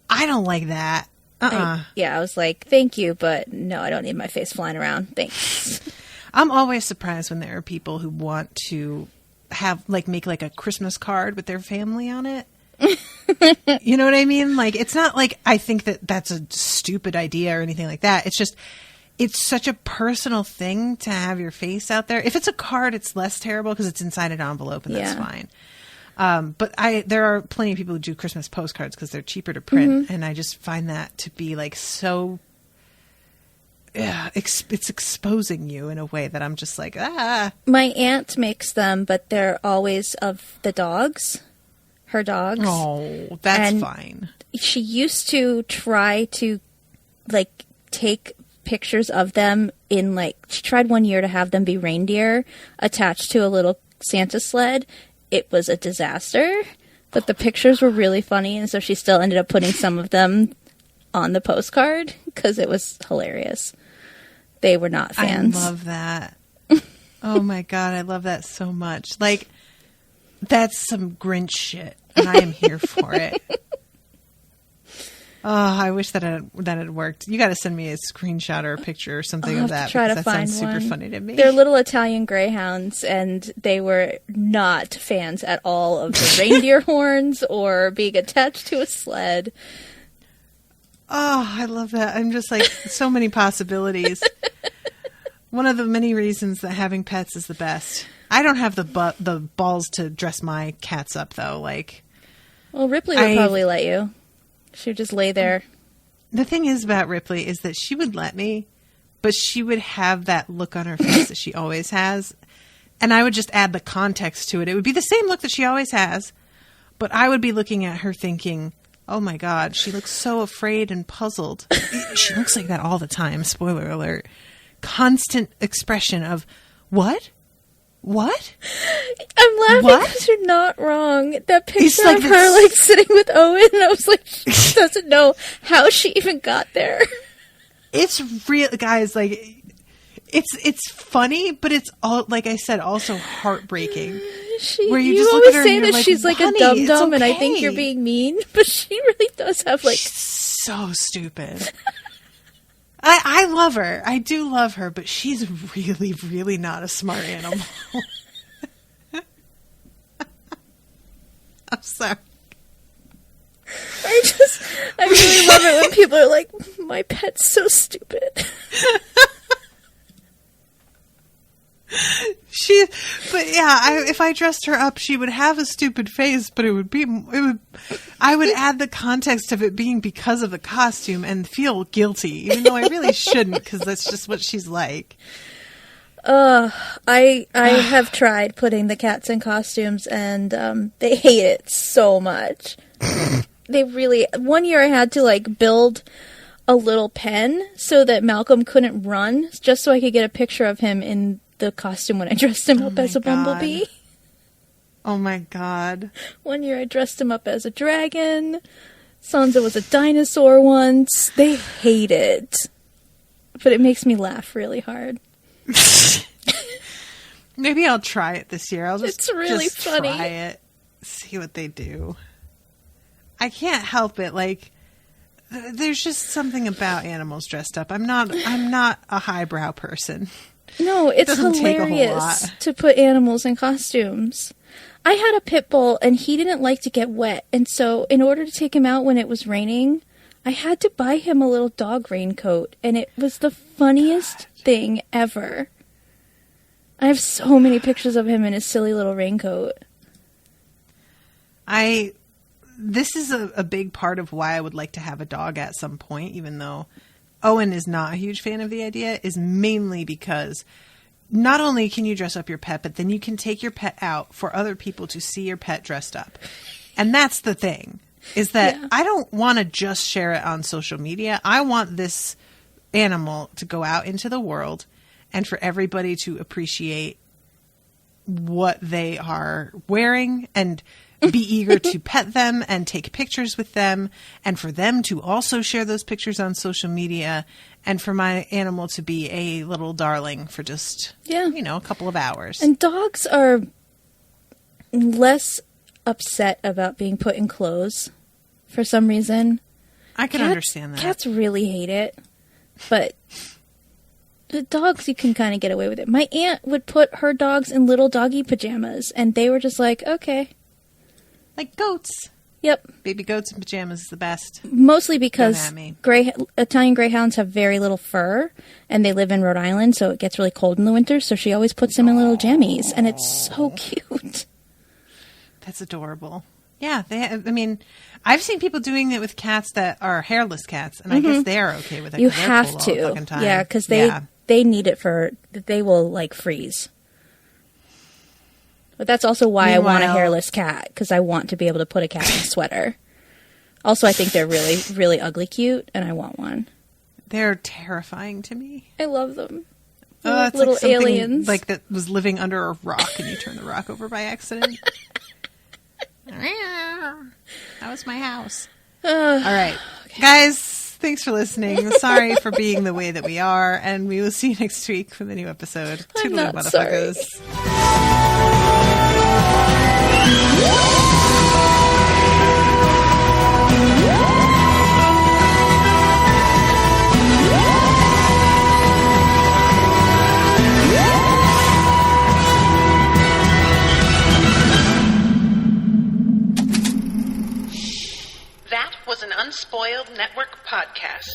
I don't like that. I was like, thank you, but no, I don't need my face flying around. Thanks. I'm always surprised when there are people who want to have make a Christmas card with their family on it. You know what I mean? Like, it's not like I think that that's a stupid idea or anything like that. It's just, it's such a personal thing to have your face out there. If it's a card, it's less terrible because it's inside an envelope and that's fine. But there are plenty of people who do Christmas postcards because they're cheaper to print. And I just find that to be so, it's exposing you in a way that I'm just like, ah. My aunt makes them, but they're always of the dogs. Her dogs. Oh, that's fine. She used to try to take pictures of them in she tried one year to have them be reindeer attached to a little Santa sled. It was a disaster, but the pictures were really funny, and so she still ended up putting some of them on the postcard because it was hilarious. They were not fans. I love that. Oh my God, I love that so much. That's some Grinch shit, and I am here for it. Oh, I wish that had worked. You got to send me a screenshot or a picture or something of that. Try to that find sounds one. super funny to me. They're little Italian greyhounds, and they were not fans at all of the reindeer horns or being attached to a sled. Oh, I love that. I'm just so many possibilities. One of the many reasons that having pets is the best. I don't have the balls to dress my cats up, though. Well, Ripley would probably let you. She would just lay there. The thing is about Ripley is that she would let me, but she would have that look on her face that she always has. And I would just add the context to it. It would be the same look that she always has, but I would be looking at her thinking, oh my God, she looks so afraid and puzzled. She looks like that all the time. Spoiler alert. Constant expression of, what? What? I'm laughing because you're not wrong. That picture of this... her sitting with Owen, and I was like, she doesn't know how she even got there. It's real, guys. It's funny, but it's all, like I said, also heartbreaking. You just always say that she's a dum dum, and I think you're being mean, but she really does have She's so stupid. I love her. I do love her, but she's really, really not a smart animal. I'm sorry. I really love it when people are like, my pet's so stupid. If I dressed her up, she would have a stupid face, but I would add the context of it being because of the costume and feel guilty, even though I really shouldn't, because that's just what she's like. I have tried putting the cats in costumes, and they hate it so much. They really. One year I had to build a little pen so that Malcolm couldn't run, just so I could get a picture of him in the costume when I dressed him up as a bumblebee. Oh my God. One year I dressed him up as a dragon. Sansa was a dinosaur once. They hate it. But it makes me laugh really hard. Maybe I'll try it this year. It's really funny. Try it. See what they do. I can't help it. There's just something about animals dressed up. I'm not a highbrow person. No, it's hilarious to put animals in costumes. I had a pit bull, and he didn't like to get wet. And so in order to take him out when it was raining, I had to buy him a little dog raincoat. And it was the funniest thing ever. I have so many pictures of him in his silly little raincoat. This is a big part of why I would like to have a dog at some point, even though Owen is not a huge fan of the idea, is mainly because not only can you dress up your pet, but then you can take your pet out for other people to see your pet dressed up. And that's the thing, is that I don't want to just share it on social media. I want this animal to go out into the world and for everybody to appreciate what they are wearing and be eager to pet them and take pictures with them, and for them to also share those pictures on social media, and for my animal to be a little darling for just, a couple of hours. And dogs are less upset about being put in clothes for some reason. I can understand that. Cats really hate it, but the dogs, you can kind of get away with it. My aunt would put her dogs in little doggy pajamas, and they were just like, okay. Like goats. Yep. Baby goats in pajamas is the best. Mostly because Italian Greyhounds have very little fur, and they live in Rhode Island, so it gets really cold in the winter, so she always puts them in little jammies, and it's so cute. That's adorable. Yeah, I've seen people doing it with cats that are hairless cats, and I guess they're okay with it. You have to. Yeah, because they need it they will, like, freeze. But that's also why I want a hairless cat, because I want to be able to put a cat in a sweater. Also, I think they're really, really ugly cute, and I want one. They're terrifying to me. I love them. It's little like aliens. Like that was living under a rock, and you turn the rock over by accident. That was my house. All right. Okay. Guys, thanks for listening. Sorry for being the way that we are, and we will see you next week for the new episode. I'm not motherfuckers. That was an Unspoiled Network podcast.